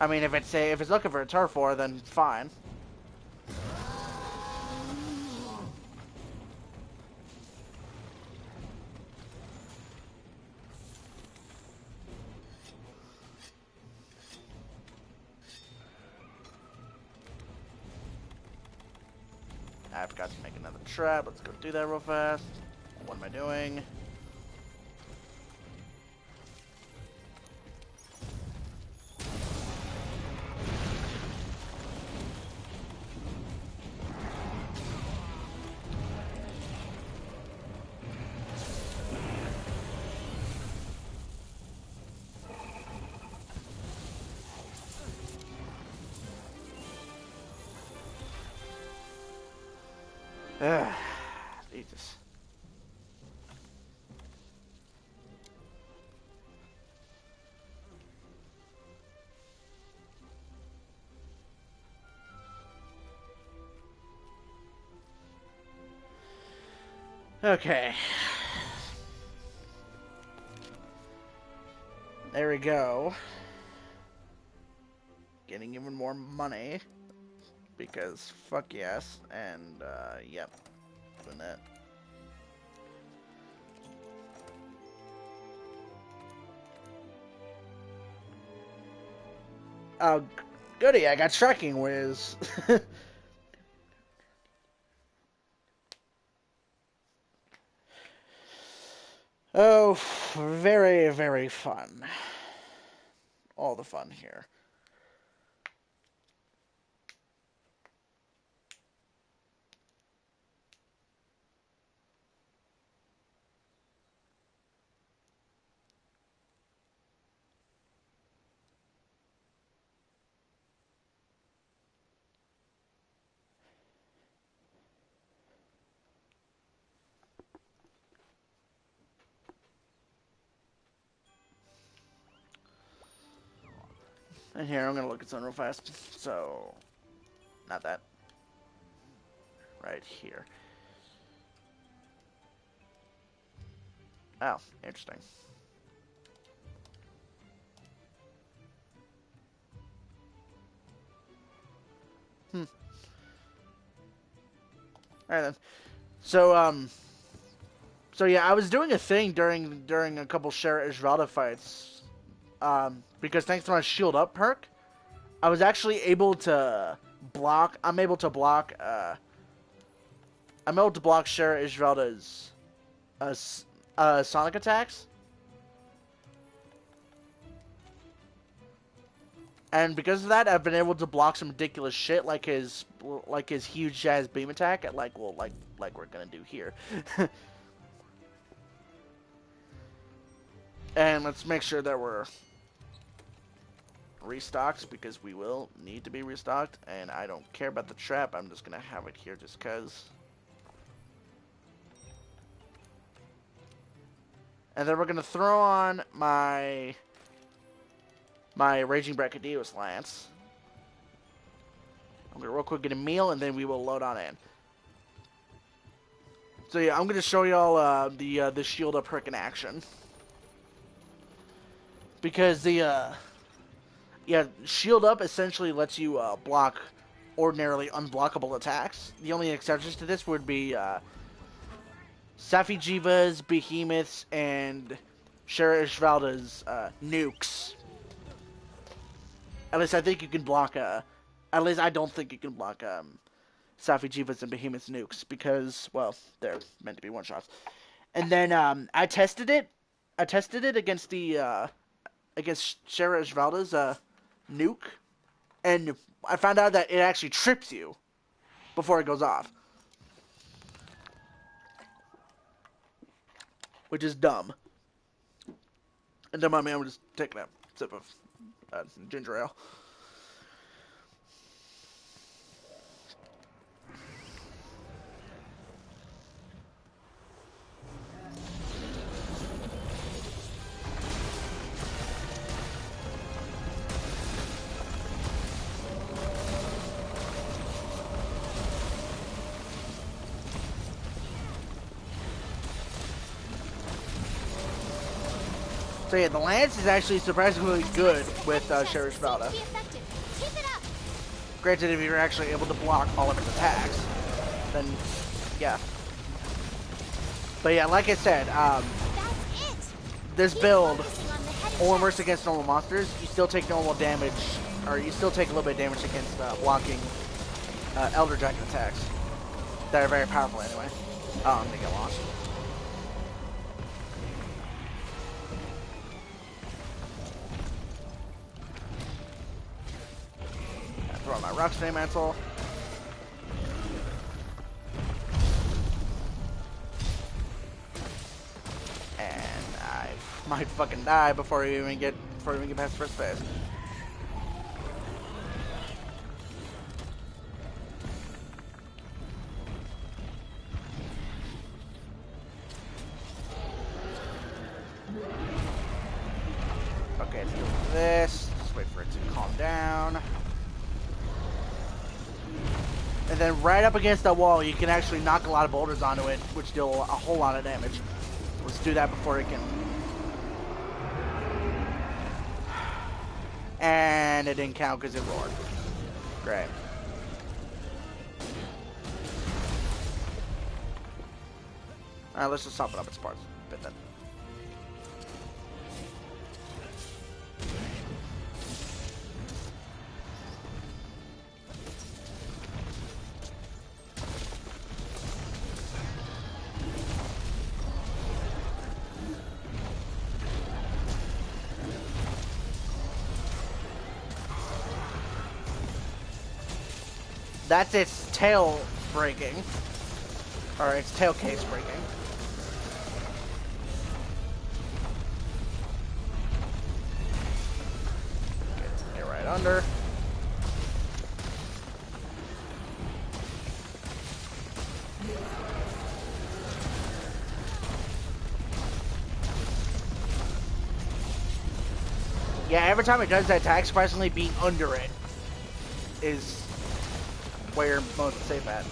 I mean, if it's looking for a turf war, then fine. I forgot to make another trap. Let's go do that real fast. What am I doing? Ugh, Jesus. Okay. There we go. Getting even more money. Because fuck yes. And, yep. Doing that. Oh, goody, I got Striking Whiz. Oh, very, very fun. All the fun here. And here, I'm going to look at something real fast. So, not that. Right here. Oh, interesting. Alright then. So yeah, I was doing a thing during a couple Shara Isvalda fights. Because thanks to my shield up perk, I was actually able to block. I'm able to block Shara Isvalda's sonic attacks. And because of that, I've been able to block some ridiculous shit like his huge jazz beam attack at like we're gonna do here. And let's make sure that we're restocked, because we will need to be restocked, and I don't care about the trap. I'm just gonna have it here just cause. And then we're gonna throw on my Raging Brachydios Lance. I'm gonna real quick get a meal, and then we will load on in. So yeah, I'm gonna show y'all the shield up perk in action. Because the shield up essentially lets you block ordinarily unblockable attacks. The only exceptions to this would be Safijivas, Behemoths, and Shara Isvalda's nukes. At least I think you can block at least I don't think you can block Safijivas and Behemoth's nukes, because, well, they're meant to be one-shots. And then I tested it against the against Shara Isvalda's nuke, and I found out that it actually trips you before it goes off. which is dumb. And don't mind me, I'm just taking a sip of ginger ale. So yeah, the lance is actually surprisingly good with Cherish Valda. Granted, if you're actually able to block all of his attacks, then yeah. But yeah, like I said, this build only works against normal monsters. You still take normal damage, or you still take a little bit of damage against blocking Elder Dragon attacks that are very powerful anyway. Oh, I'm gonna get lost. Throw my Rockstone Mantle. And I might fucking die before we even get past first phase. Okay, let's do this. Just wait for it to calm down. And then right up against that wall, you can actually knock a lot of boulders onto it, which deal a whole lot of damage. Let's do that before it can... And it didn't count because it roared. Great. Alright, let's just soften up its parts a bit then. That's its tail breaking. Or its tail case breaking. Get right under. Yeah, every time it does that attack, surprisingly being under it is where you're most safe at.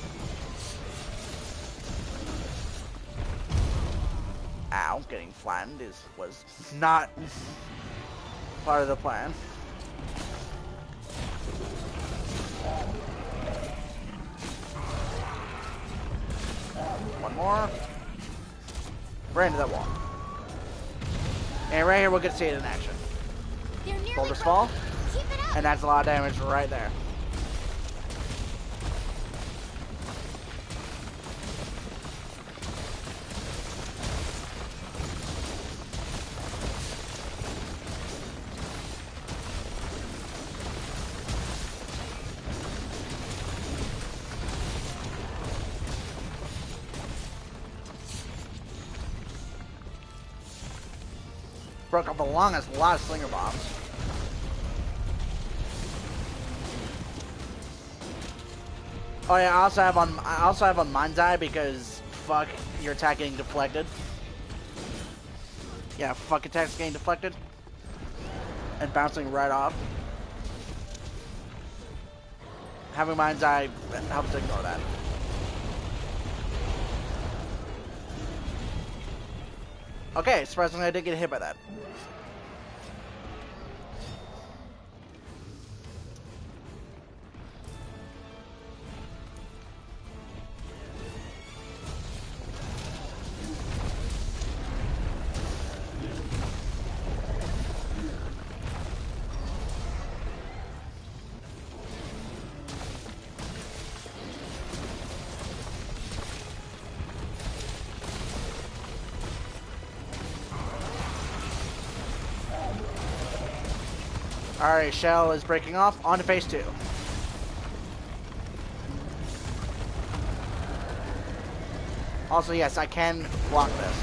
Ow, getting flattened was not part of the plan. One more. Right into that wall. And right here we'll get to see it in action. Boulders fall. And that's a lot of damage right there. Broke up the longest, a lot of slinger bombs. Oh yeah, I also have on Mind's Eye because fuck your attack getting deflected. Yeah, fuck attacks getting deflected and bouncing right off. Having Mind's Eye helps to ignore that. Okay, surprisingly I did get hit by that. Alright, Shell is breaking off. On to phase 2. Also, yes, I can block this.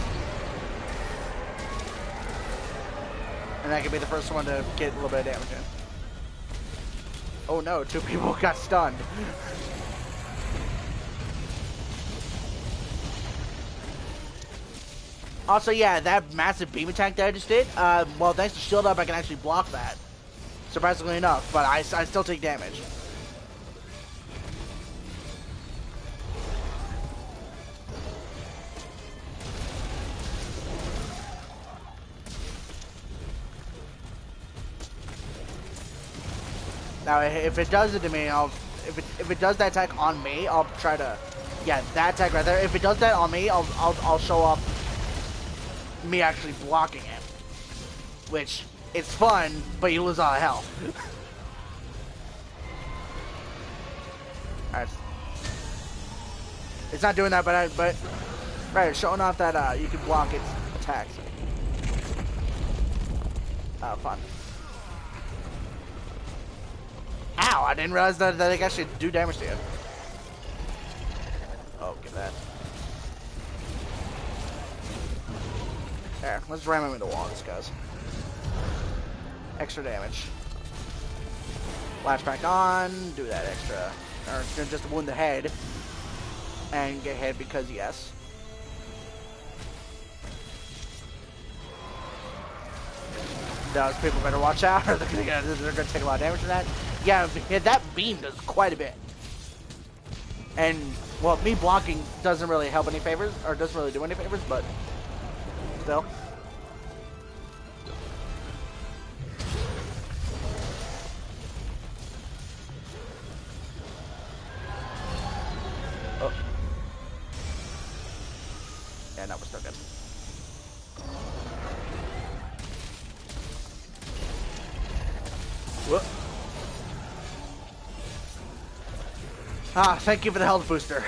And I can be the first one to get a little bit of damage in. Oh no, 2 people got stunned. Also, yeah, that massive beam attack that I just did, well, thanks to Shield Up, I can actually block that. Surprisingly enough, but I still take damage. Now, if it does it to me, if it does that attack on me, I'll try to, yeah, that attack right there. If it does that on me, I'll show off me actually blocking it, which it's fun, but you lose a lot of health. Alright. It's not doing that, but right, showing off that you can block its attacks. Oh, fun. Ow! I didn't realize that they actually do damage to you. Oh, get that. There, let's ram him into the wall, this guys. Extra damage. Latch back on, do that extra. Or just wound the head. And get hit because yes. Those people better watch out or they're gonna take a lot of damage from that. Yeah, that beam does quite a bit. And, well, me blocking doesn't really help any favors, or doesn't really do any favors, but still. Oh. Yeah, no, we're still good. Whoop. Ah, thank you for the health booster.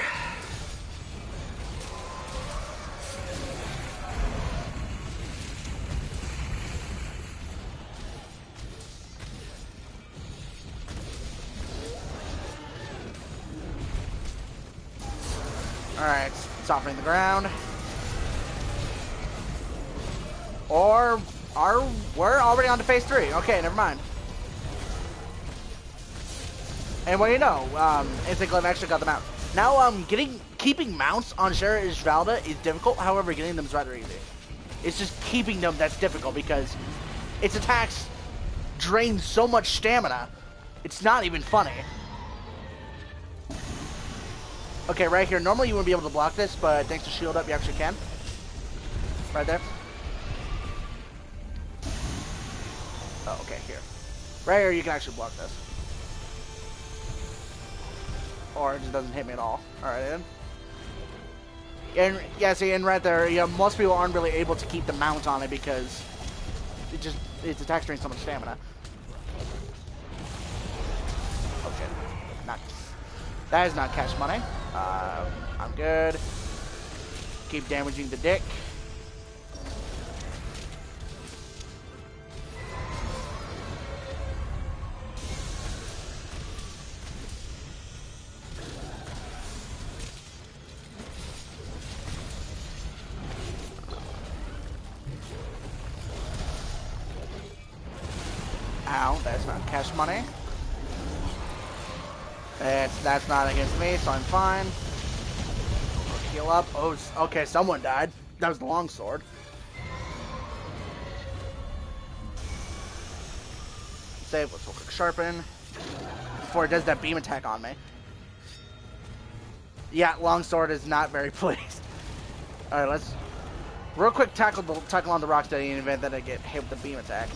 Alright, softening the ground. Or we're already on to phase 3. Okay, never mind. And well, you know, Instinct Glaive actually got them out. Now, keeping mounts on Shara Isvalda is difficult. However, getting them is rather easy. It's just keeping them that's difficult because its attacks drain so much stamina. It's not even funny. Okay, right here. Normally you wouldn't be able to block this, but thanks to Shield Up, you actually can. Right there. Oh, okay, here. Right here, you can actually block this. Or it just doesn't hit me at all. Alright, then. And, yeah, see, and right there, yeah, most people aren't really able to keep the mount on it because its attacks drain so much stamina. Okay. Not, that is not cash money. I'm good. Keep damaging the dick. Ow, that's not cash money. That's not against me, so I'm fine. Heal up. Oh, okay, someone died. That was the longsword. Save. Let's quick sharpen before it does that beam attack on me. Yeah, longsword is not very pleased. All right, let's real quick tackle on the Rocksteady in the event that I get hit with the beam attack.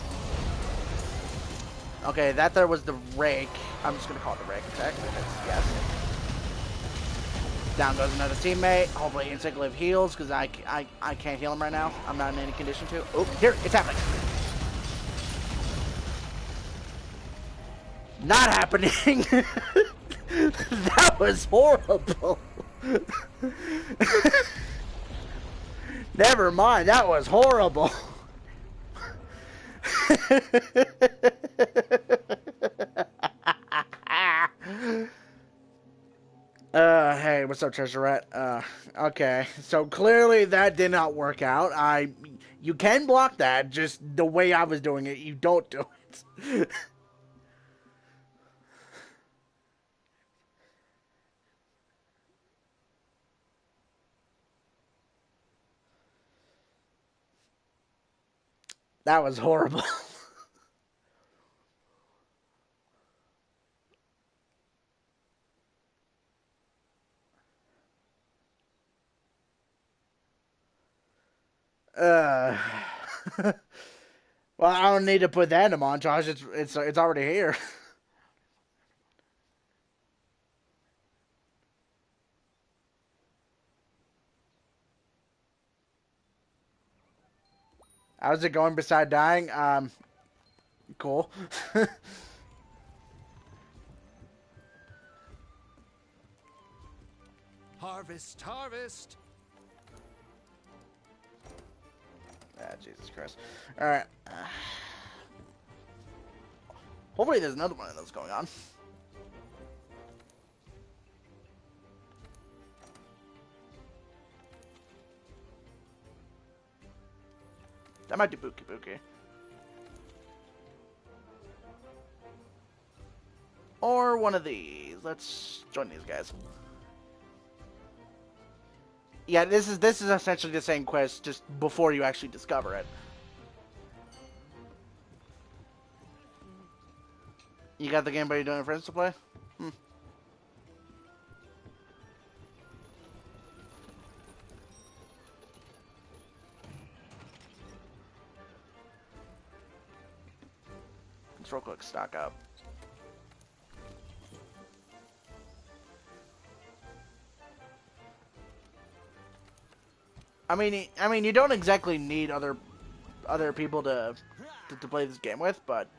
Okay, that there was the rake. I'm just gonna call it the rake attack because yes. Down goes another teammate. Hopefully Instinct Glaive heals because I can't heal him right now. I'm not in any condition to. Oh, here, it's happening. Not happening. That was horrible. Never mind, that was horrible. Hey, what's up, Treasurette? Okay, so clearly that did not work out. You can block that, just the way I was doing it, you don't do it. That was horrible. uh, well, I don't need to put that in a montage. It's already here. How's it going beside dying? Cool. Harvest, harvest. Ah, Jesus Christ. Alright. Hopefully there's another one of those going on. That might do Buki Buki. Or one of these. Let's join these guys. Yeah, this is essentially the same quest just before you actually discover it. You got the game, but you're doing friends to play? Let's real quick stock up. I mean, you don't exactly need other people to play this game with, but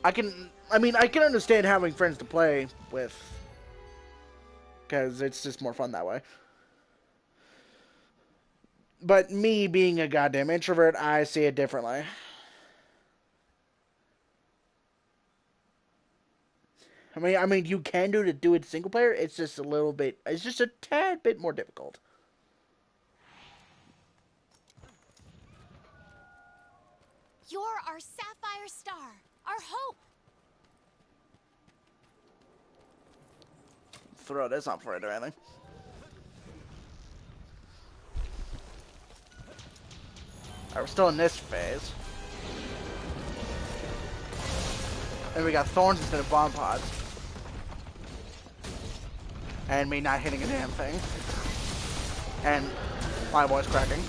I can understand having friends to play with, because it's just more fun that way. But me being a goddamn introvert, I see it differently. I mean, you can do it single player. It's just a tad bit more difficult. You're our sapphire star, our hope. Throw this on for it or anything. Alright, we're still in this phase. And we got thorns instead of bomb pods. And me not hitting a damn thing. And my voice cracking.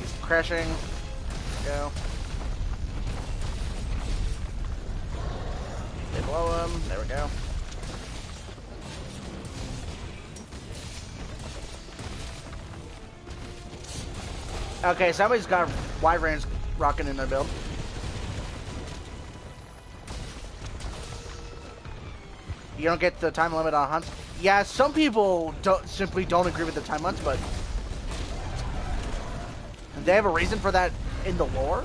He's crashing. Go. They blow him. There we go. Okay, somebody's got wyverns rocking in their build. You don't get the time limit on hunts. Yeah, some people simply don't agree with the time limits, but they have a reason for that in the lore.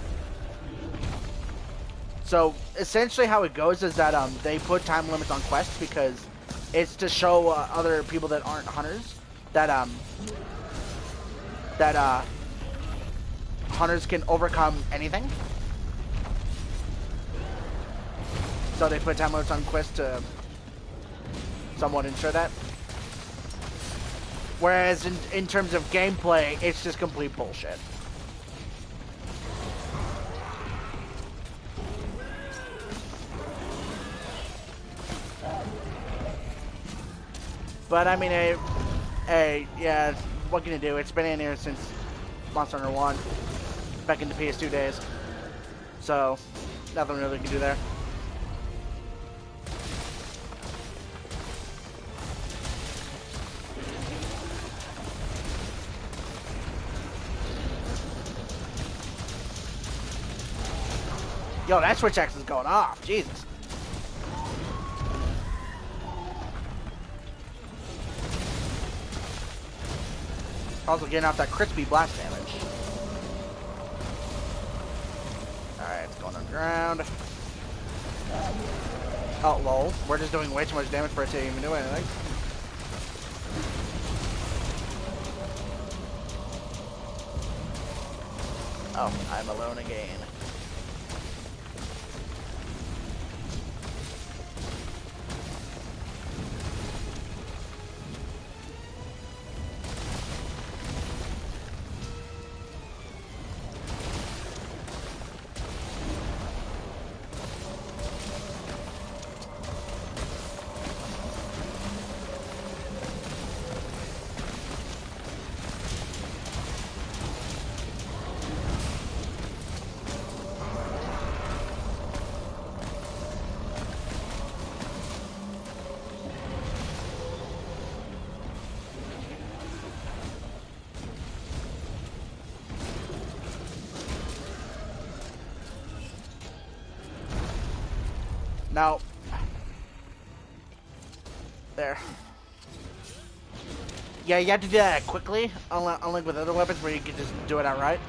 So essentially, how it goes is that they put time limits on quests because it's to show other people that aren't hunters that hunters can overcome anything. So they put time limits on quests to somewhat ensure that. Whereas in terms of gameplay, it's just complete bullshit. But I mean, yeah, what can you do? It's been in here since Monster Hunter 1, back into PS2 days. So, nothing really can do there. Yo, that switch axe is going off. Jesus. Also getting off that crispy blast damage. Alright, it's going underground. Oh, lol. We're just doing way too much damage for it to even do anything. Oh, I'm alone again. Now, there. Yeah, you have to do that quickly, unlike with other weapons where you can just do it outright.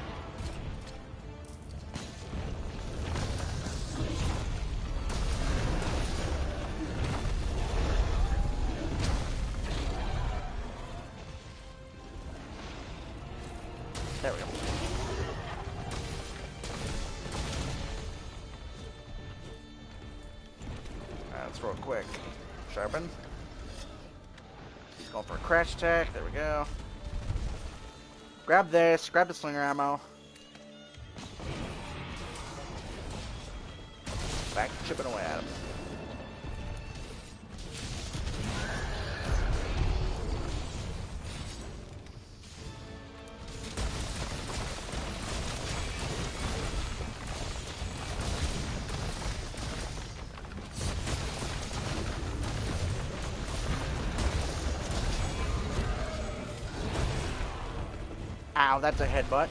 There we go. That's real quick. Sharpen. He's going for a crash attack. There we go. Grab this. Grab the slinger ammo. Back chipping away at him. Ow, that's a headbutt.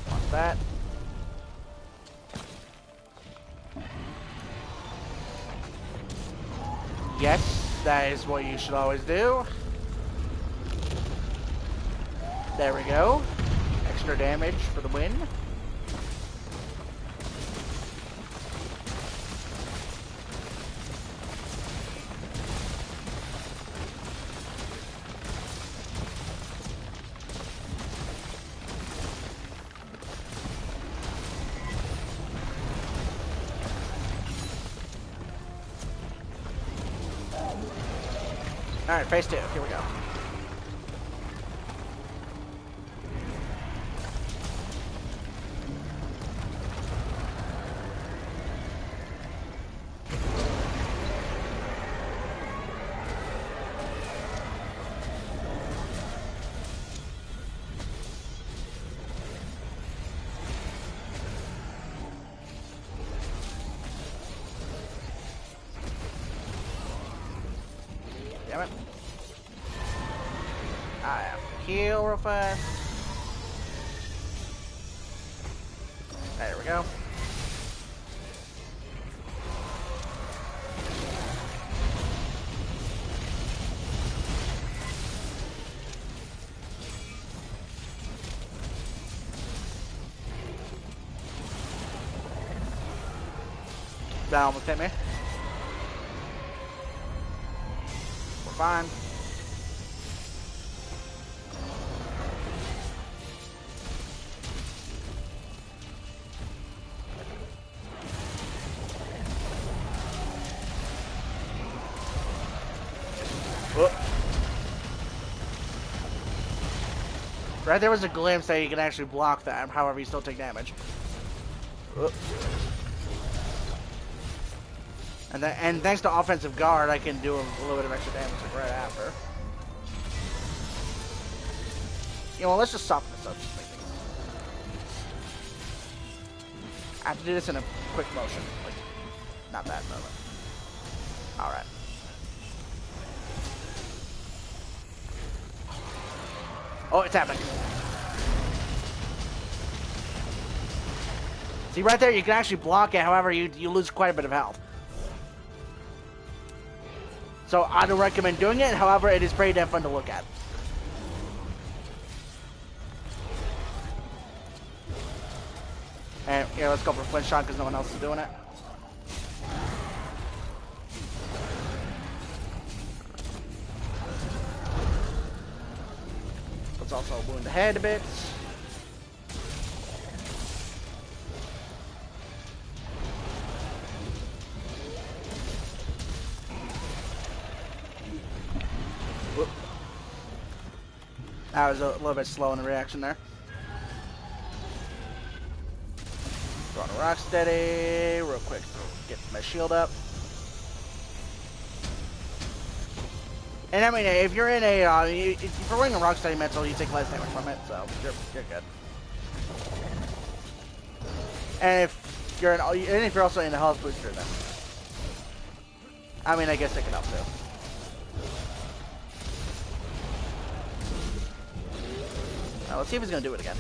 Want that. Yes, that is what you should always do. There we go. Extra damage for the win. Alright, phase 2. Here we go. Damn it. I have to heal real fast. There we go. That almost hit me. We're fine. Whoop. Right there was a glimpse that you can actually block that, however you still take damage. Whoop. And thanks to offensive guard, I can do a little bit of extra damage right after. You know, let's just soften this up. Just make things. I have to do this in a quick motion, like not that moment. All right. Oh, it's happening. See, right there, you can actually block it. However, you lose quite a bit of health. So I don't recommend doing it. However, it is pretty damn fun to look at. And yeah, let's go for Flint Shot because no one else is doing it. Let's also wound the head a bit. Whoop. I was a little bit slow in the reaction there. Throwing a rock steady, real quick. Get my shield up. And I mean, if you're in a, if you're wearing a rock steady mental, you take less damage from it, so you're good. And if you're also in a health booster, then I mean, I guess it can help too. Now let's see if he's gonna do it again.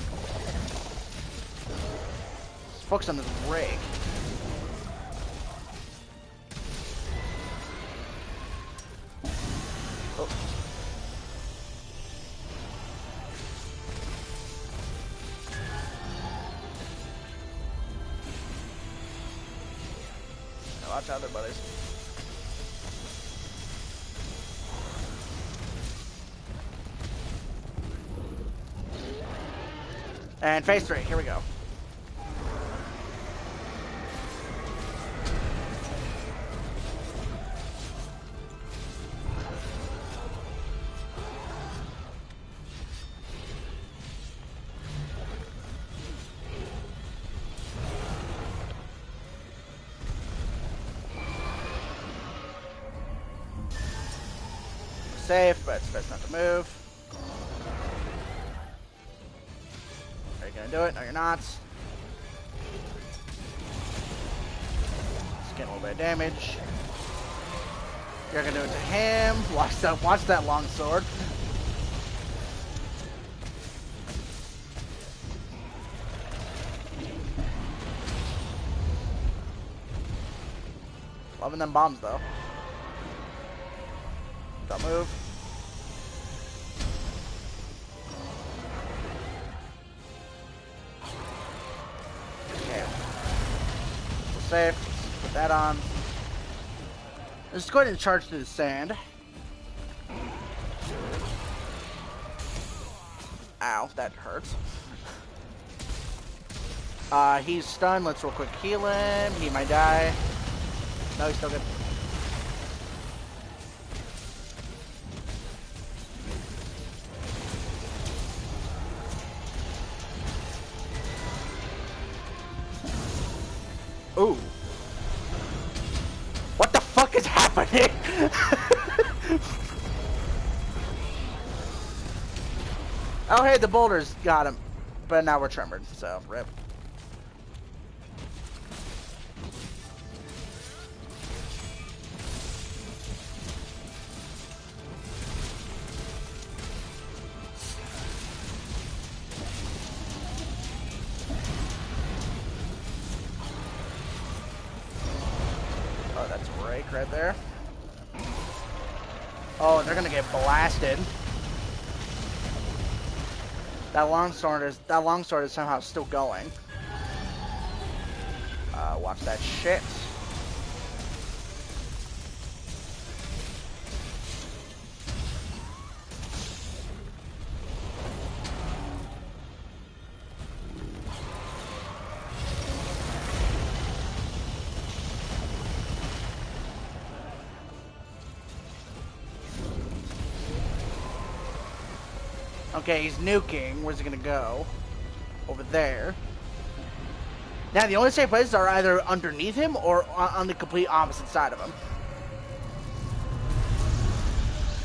Let's focus on this rig. Oh. Now watch out there, buddies. And phase 3, here we go. Safe, but it's best not to move. Are you gonna do it? No, you're not. Just getting a little bit of damage. You're gonna do it to him. Watch that long sword. Loving them bombs though. Don't move. Okay. Safe. Put that on. Let's go ahead and charge through the sand. Ow, that hurts. He's stunned. Let's real quick heal him. He might die. No, he's still good. Ooh. What the fuck is happening? Oh, hey, the boulders got him. But now we're trembled, so rip. Oh, that's a rake right there. Oh, and they're gonna get blasted. That longsword is somehow still going. Watch that shit. Okay, he's nuking. Where's he gonna go? Over there. Now, the only safe places are either underneath him or on the complete opposite side of him.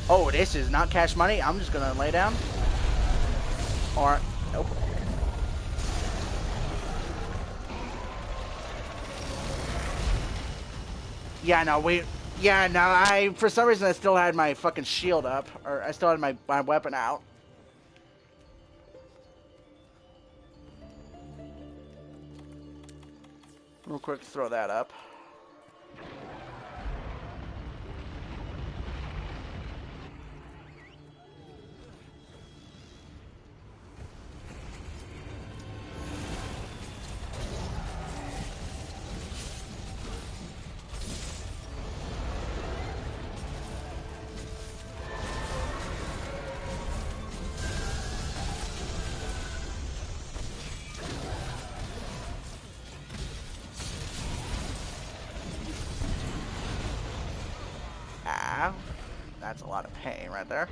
Oh, this is not cash money. I'm just gonna lay down. Or, nope. Yeah, no, for some reason I still had my fucking shield up. Or I still had my weapon out. Real quick, throw that up. Ow. That's a lot of pain right there.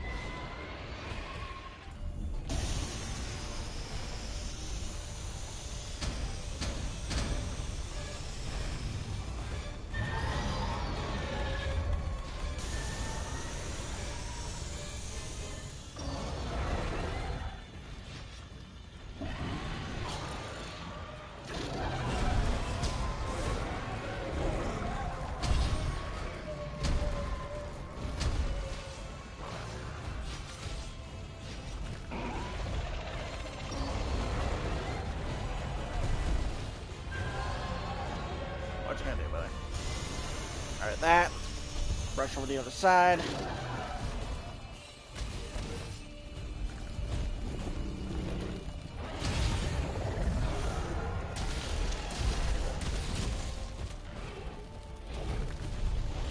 What you gonna do, buddy? Alright, that. Brush over the other side.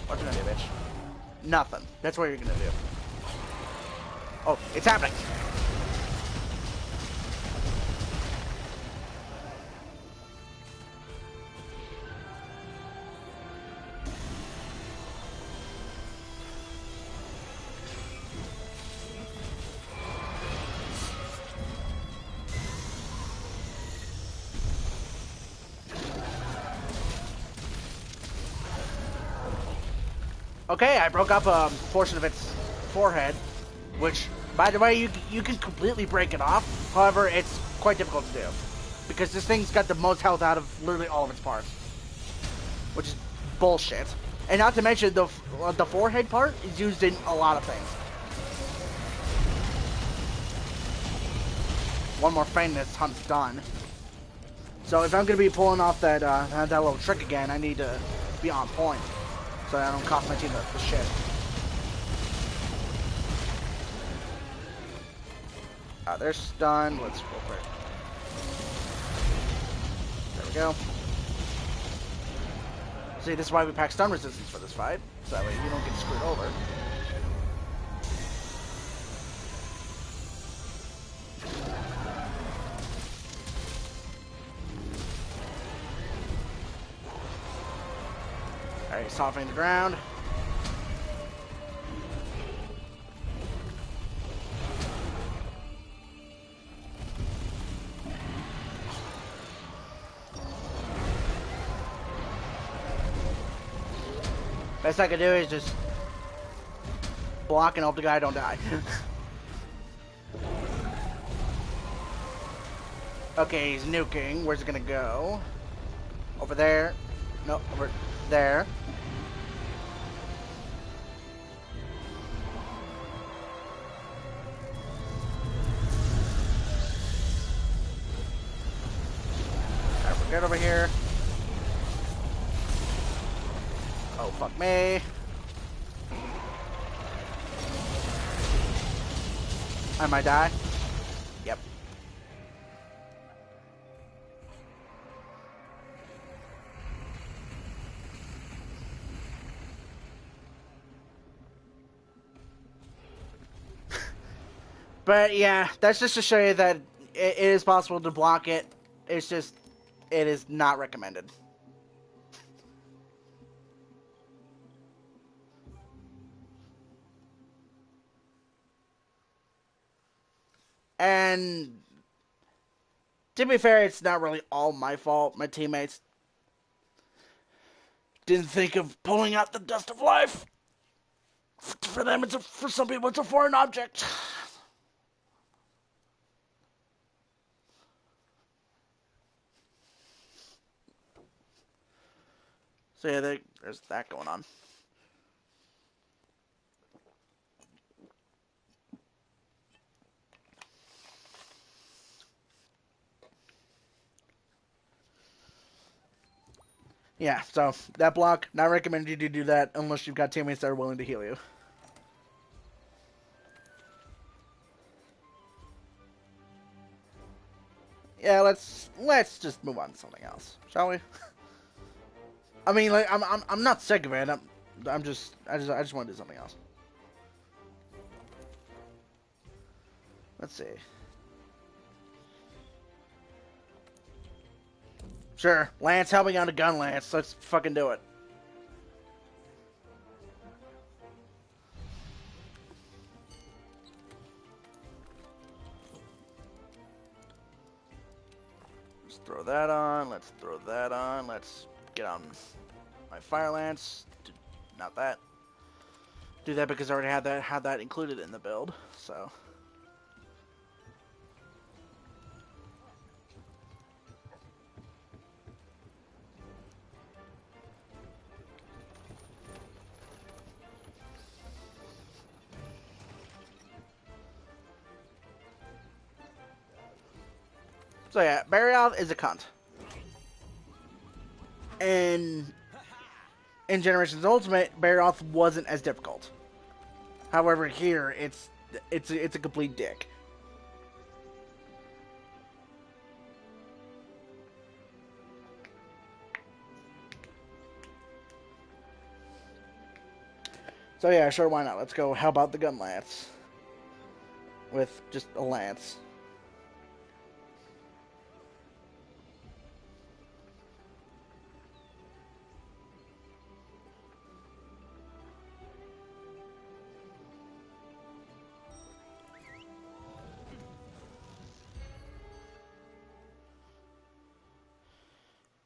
What you gonna do, bitch? Nothing. That's what you're gonna do. Oh, it's happening! Okay, I broke up a portion of its forehead, which, by the way, you can completely break it off. However, it's quite difficult to do because this thing's got the most health out of literally all of its parts, which is bullshit. And not to mention the forehead part is used in a lot of things. One more feint and this hunt's done. So if I'm gonna be pulling off that that little trick again, I need to be on point. So I don't cost my team the shit. They're stunned. Let's go for it. There we go. See, this is why we pack stun resistance for this fight. So that way you don't get screwed over. Alright, softening the ground. Best I can do is just block and hope the guy don't die. Okay, he's nuking. Where's it gonna go? Over there. No, over there. Alright, we're good over here. Oh, fuck me. I might die. Yep. But yeah, that's just to show you that it is possible to block it. It's just, it is not recommended. And to be fair, it's not really all my fault. My teammates didn't think of pulling out the dust of life. For them, for some people, it's a foreign object. So yeah, there's that going on. Yeah, so that block, not recommended you to do that unless you've got teammates that are willing to heal you. Yeah, let's just move on to something else, shall we? I mean, like I'm not sick of it. I just want to do something else. Let's see. Sure, Lance helping out a gun Lance. Let's fucking do it. Let's throw that on. Let's throw that on. Let's get on my Fire Lance. Not that. Do that because I already had that included in the build. So. So yeah, Barrioth is a cunt. And in Generations Ultimate, Barrioth wasn't as difficult. However, here it's a complete dick. So yeah, sure, why not? Let's go. How about the gun lance? With just a lance.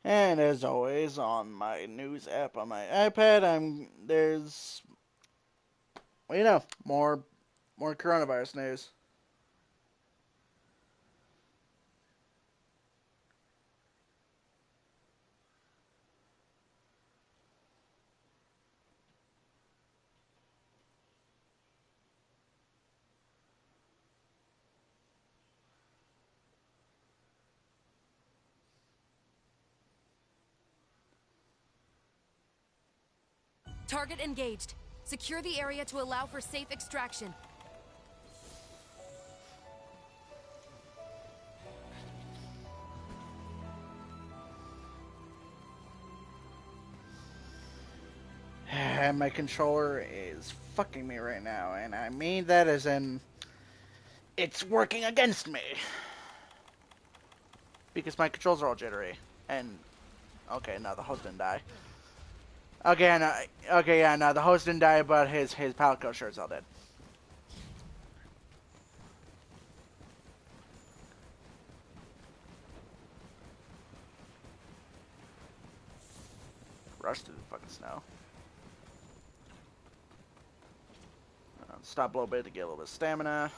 And as always, on my news app on my iPad, there's, well, you know, more coronavirus news. Target engaged. Secure the area to allow for safe extraction. And my controller is fucking me right now, and I mean that as in it's working against me. Because my controls are all jittery. And okay, no, the host didn't die. Okay, no, okay, yeah, no, the host didn't die, but his Palico shirt's all dead. Rush through the fucking snow. Stop a little bit to get a little bit of stamina.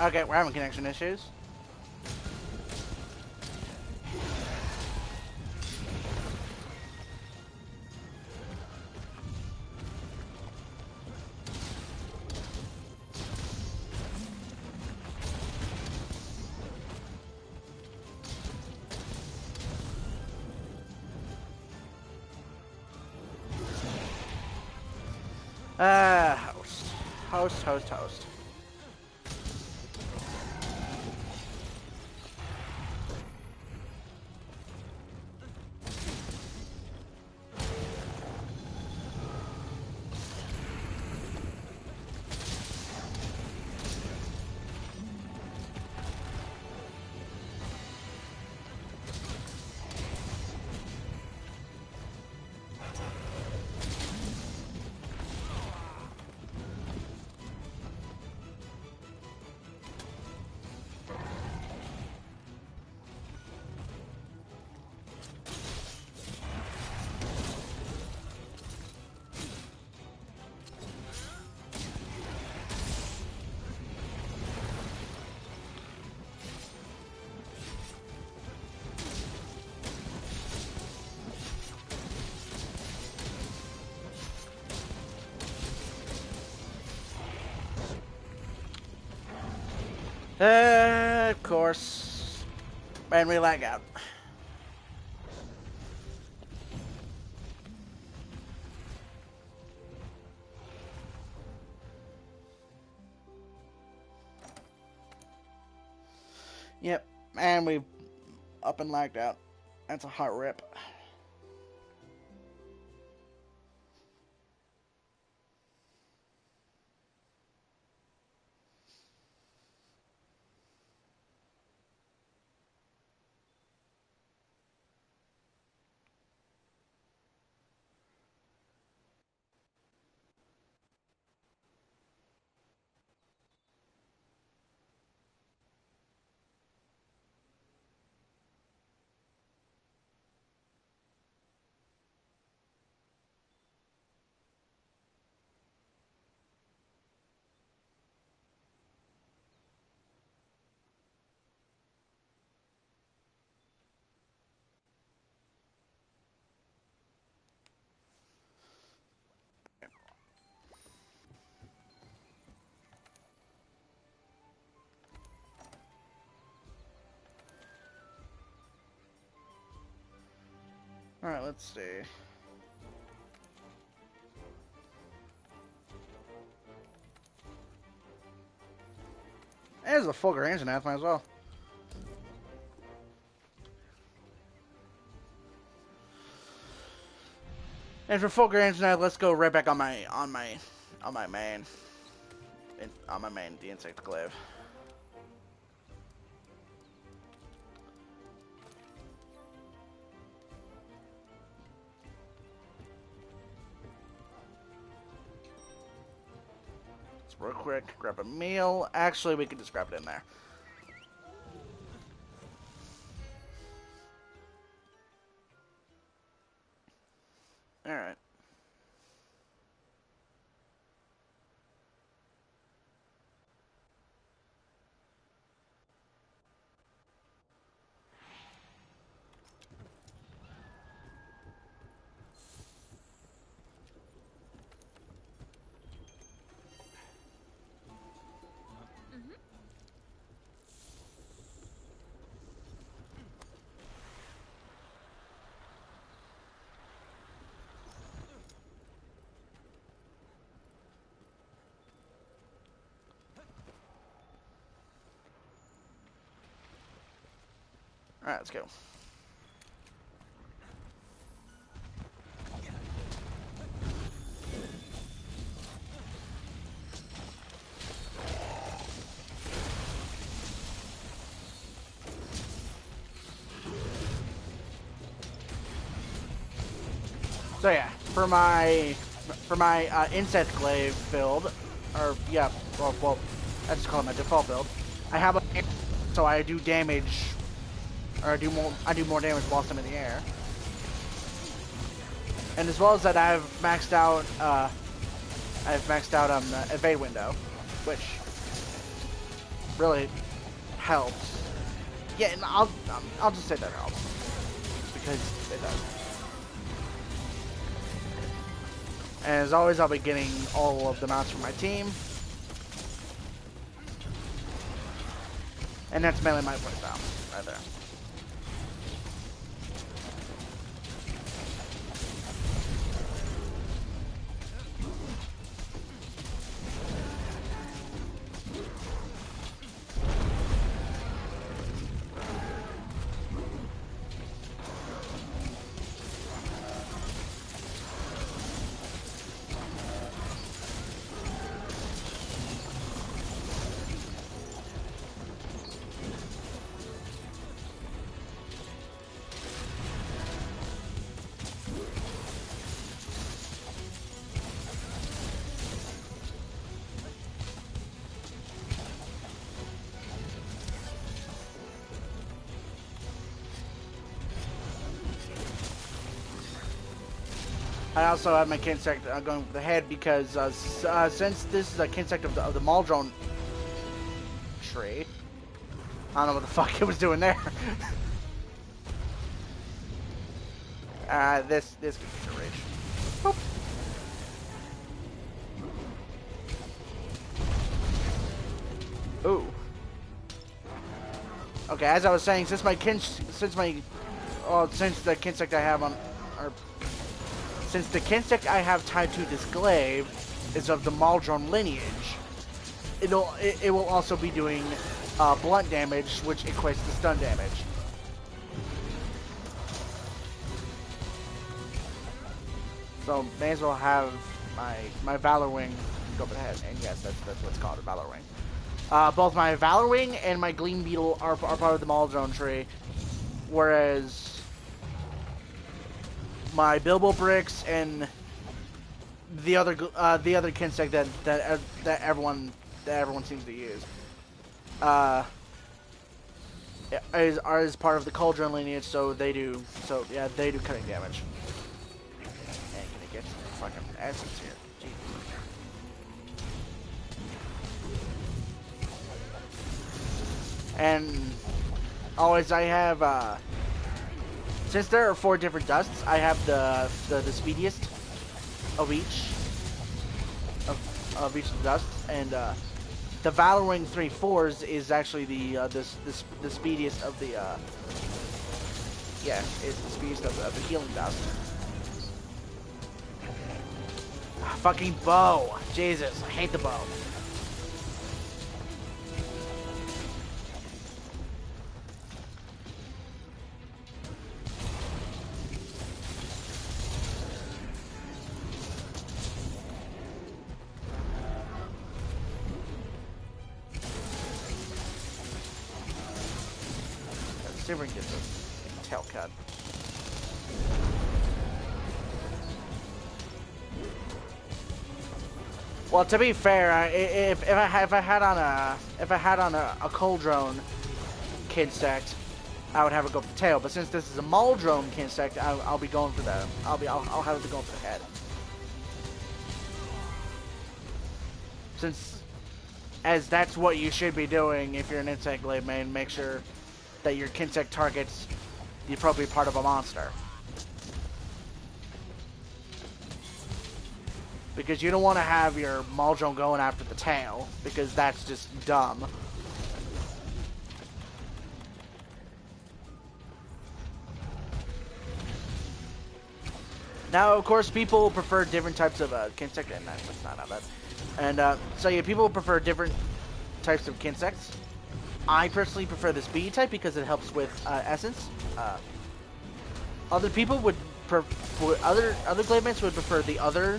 Okay, we're having connection issues. Host. Host, host, host. Of course. And we lag out. Yep, and we up and lagged out. That's a hot rip. Alright, let's see. There's a full range anath, might as well. And for full range anath, let's go right back on my main. On my main, the insect glaive. Real quick, grab a meal. Actually, we can just grab it in there. Alright. Alright, let's go. So yeah, for my insect glaive build, or yeah, well, I just call it my default build. I have a so I do damage, or I do more damage whilst I'm in the air. And as well as that, I've maxed out the evade window, which really helps. Yeah, and I'll just say that helps because it does. And as always, I'll be getting all of the mounts from my team. And that's mainly my playstyle, right there. I also have my Kinsect going for the head because since this is a Kinsect of the Maldron tree, I don't know what the fuck it was doing there. This could be the rage. Boop. Ooh. Okay, as I was saying, since the Kinsect I have on, or since the Kinsect I have tied to this glaive is of the Maldron lineage, it will also be doing blunt damage, which equates to stun damage. So may as well have my Valor Wing go for the head, and yes, that's what's called a Valor Wing. Both my Valor Wing and my Gleam Beetle are part of the Maldron tree, whereas my Bilbo Bricks and the other Kinsect that everyone seems to use is part of the Cauldron lineage, so they do cutting damage. And can I get some fucking essence here? Jesus. And always I have since there are 4 different dusts, I have the speediest of each of each dust, and the Valor Wing 3/4s is actually the speediest of the it's the speediest of the healing dust. Fucking bow, Jesus, I hate the bow. Let's see if we can get the tail cut. Well, to be fair, if I had on a Cauldron Kinsect, I would have it go for the tail. But since this is a Maldron Kinsect, I'll be going for the I'll have it go for the head. Since as that's what you should be doing if you're an Insect Glaive main, make sure that your Kinsect targets the appropriate part of a monster. Because you don't want to have your Maldron going after the tail, because that's just dumb. Now, of course, people prefer different types of Kinsect, and that's not bad. And so yeah, people prefer different types of Kinsects. I personally prefer the speedy type because it helps with essence. Other people would other glaive mates would prefer the other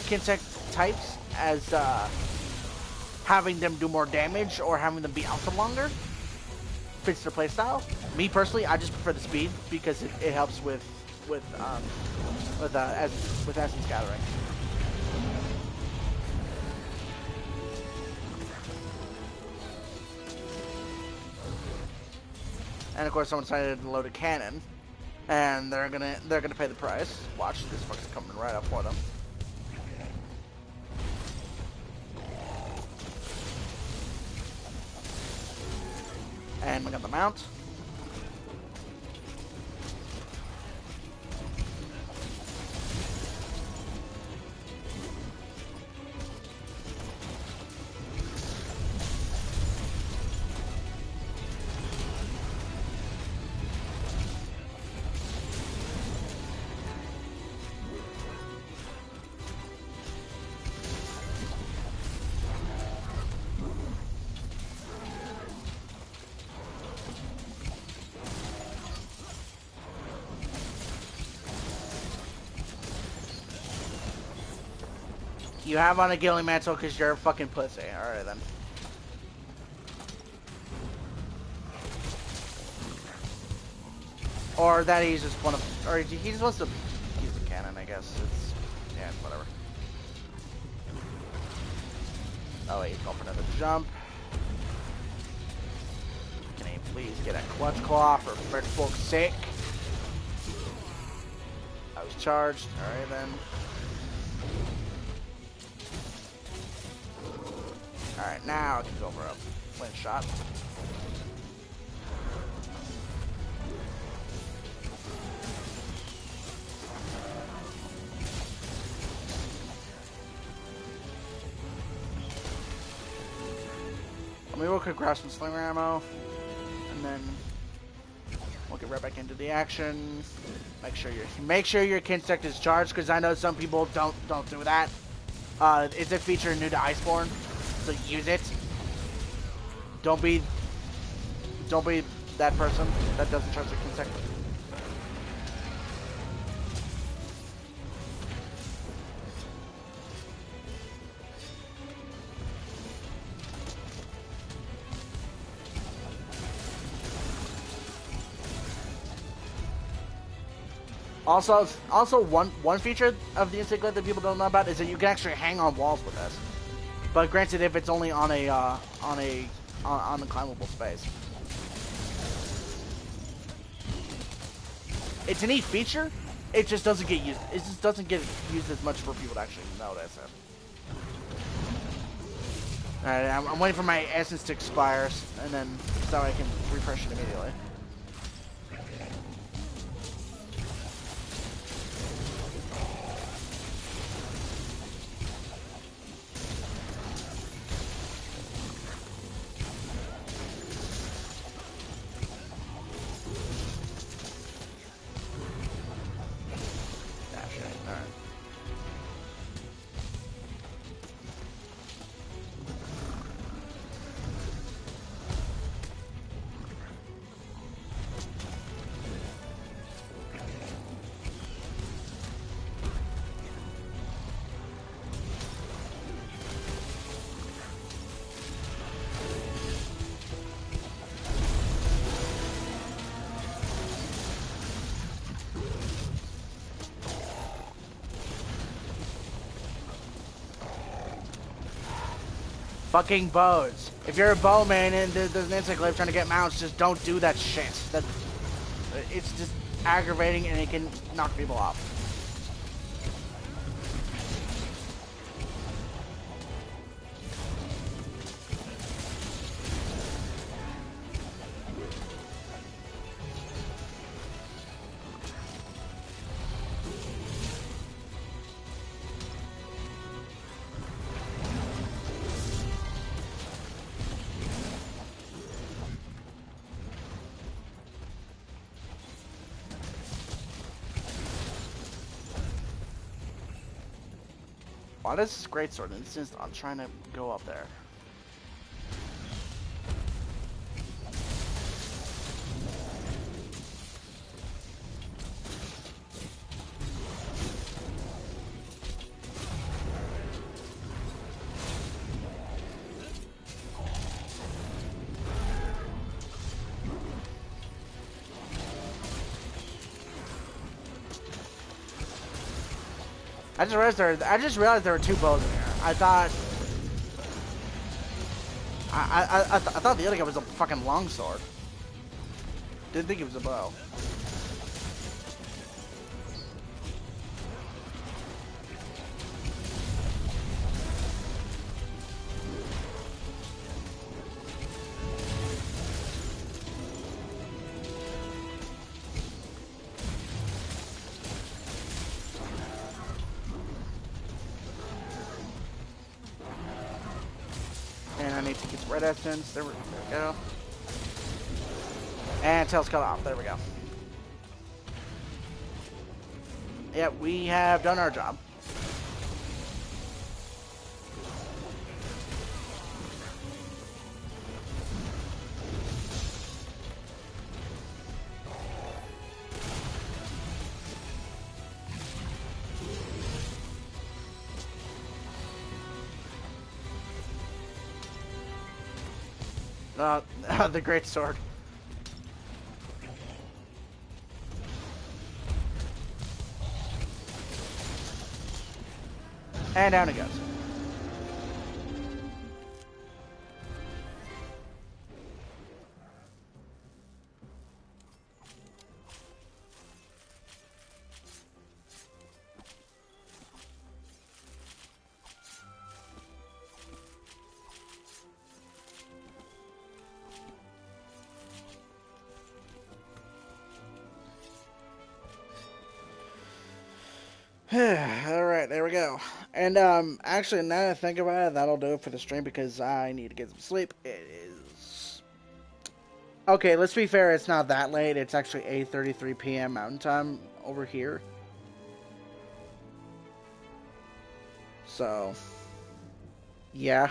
Kinsect types as having them do more damage or having them be out for longer. Fits their playstyle. Me personally, I just prefer the speed because it helps with essence gathering. And of course, someone decided to load a cannon, and they're gonna pay the price. Watch, this fucker's coming right up for them. And we got the mount. You have on a Gilly Mantle because you're a fucking pussy. Alright then. Or that he's just one of, or he just wants to use the cannon, I guess. It's, yeah, whatever. Oh wait, he's going for another jump. Can he please get a clutch claw for fuck's sake? Oh he's charged. Alright then. Alright, now I can go for a flint shot. Maybe we could grab some slinger ammo, and then we'll get right back into the action. Make sure your Kinsect is charged, because I know some people don't do that. It's a feature new to Iceborne, so use it. Don't be that person that doesn't charge their Kinsect. Also, one feature of the insect glaive that people don't know about is that you can actually hang on walls with this. But granted, if it's only on a climbable space, it's a neat feature. It just doesn't get used. It just doesn't get used as much for people to actually notice it. All right, I'm waiting for my essence to expire, and then so I can refresh it immediately. Fucking bows. If you're a bowman and there's an insect glaive trying to get mounts, just don't do that shit. It's just aggravating and it can knock people off. Why does this greatsword insist on trying to go up there? I just realized there were two bows in here. I thought I thought the other guy was a fucking longsword. Didn't think it was a bow. And I need to get the red essence. There we go. And tail's cut off. There we go. Yep, we have done our job. The great sword. And down it goes. Alright, there we go. And actually now that I think about it, that'll do it for the stream because I need to get some sleep. It is okay, let's be fair, it's not that late. It's actually 8:33 p.m. Mountain Time over here. So yeah.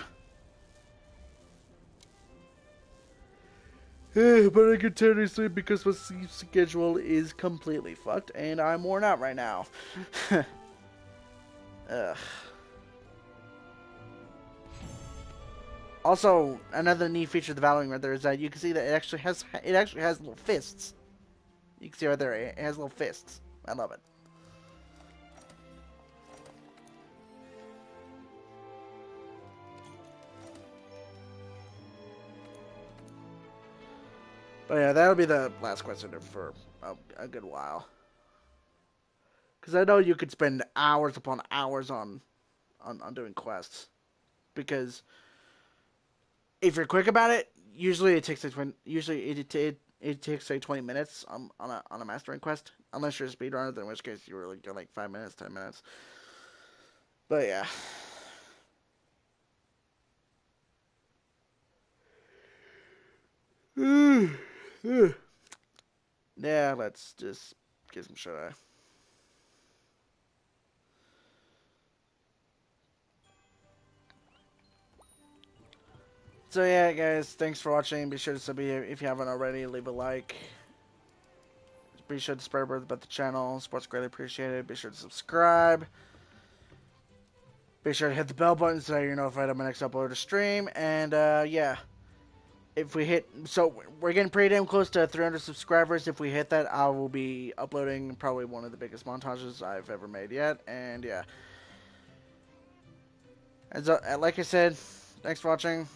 But I continue to sleep because my sleep schedule is completely fucked and I'm worn out right now. Ugh. Also, another neat feature of the Valorant right there is that you can see that it actually has little fists. You can see right there, it has little fists. I love it. But yeah, that'll be the last question for a good while. Because I know you could spend hours upon hours on doing quests. Because if you're quick about it, usually it takes like it takes like 20 minutes on a mastering quest, unless you're a speedrunner, then in which case you really go like 5 minutes, 10 minutes. But yeah. Yeah, let's just get some shut eye. So yeah, guys, thanks for watching. Be sure to sub if you haven't already. Leave a like. Be sure to spread word about the channel. Support's greatly appreciated. Be sure to subscribe. Be sure to hit the bell button so you're notified of my next upload or stream. And yeah, if we hit, so we're getting pretty damn close to 300 subscribers. If we hit that, I will be uploading probably one of the biggest montages I've ever made yet. And yeah, as like I said, thanks for watching.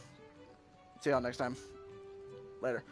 See y'all next time. Later.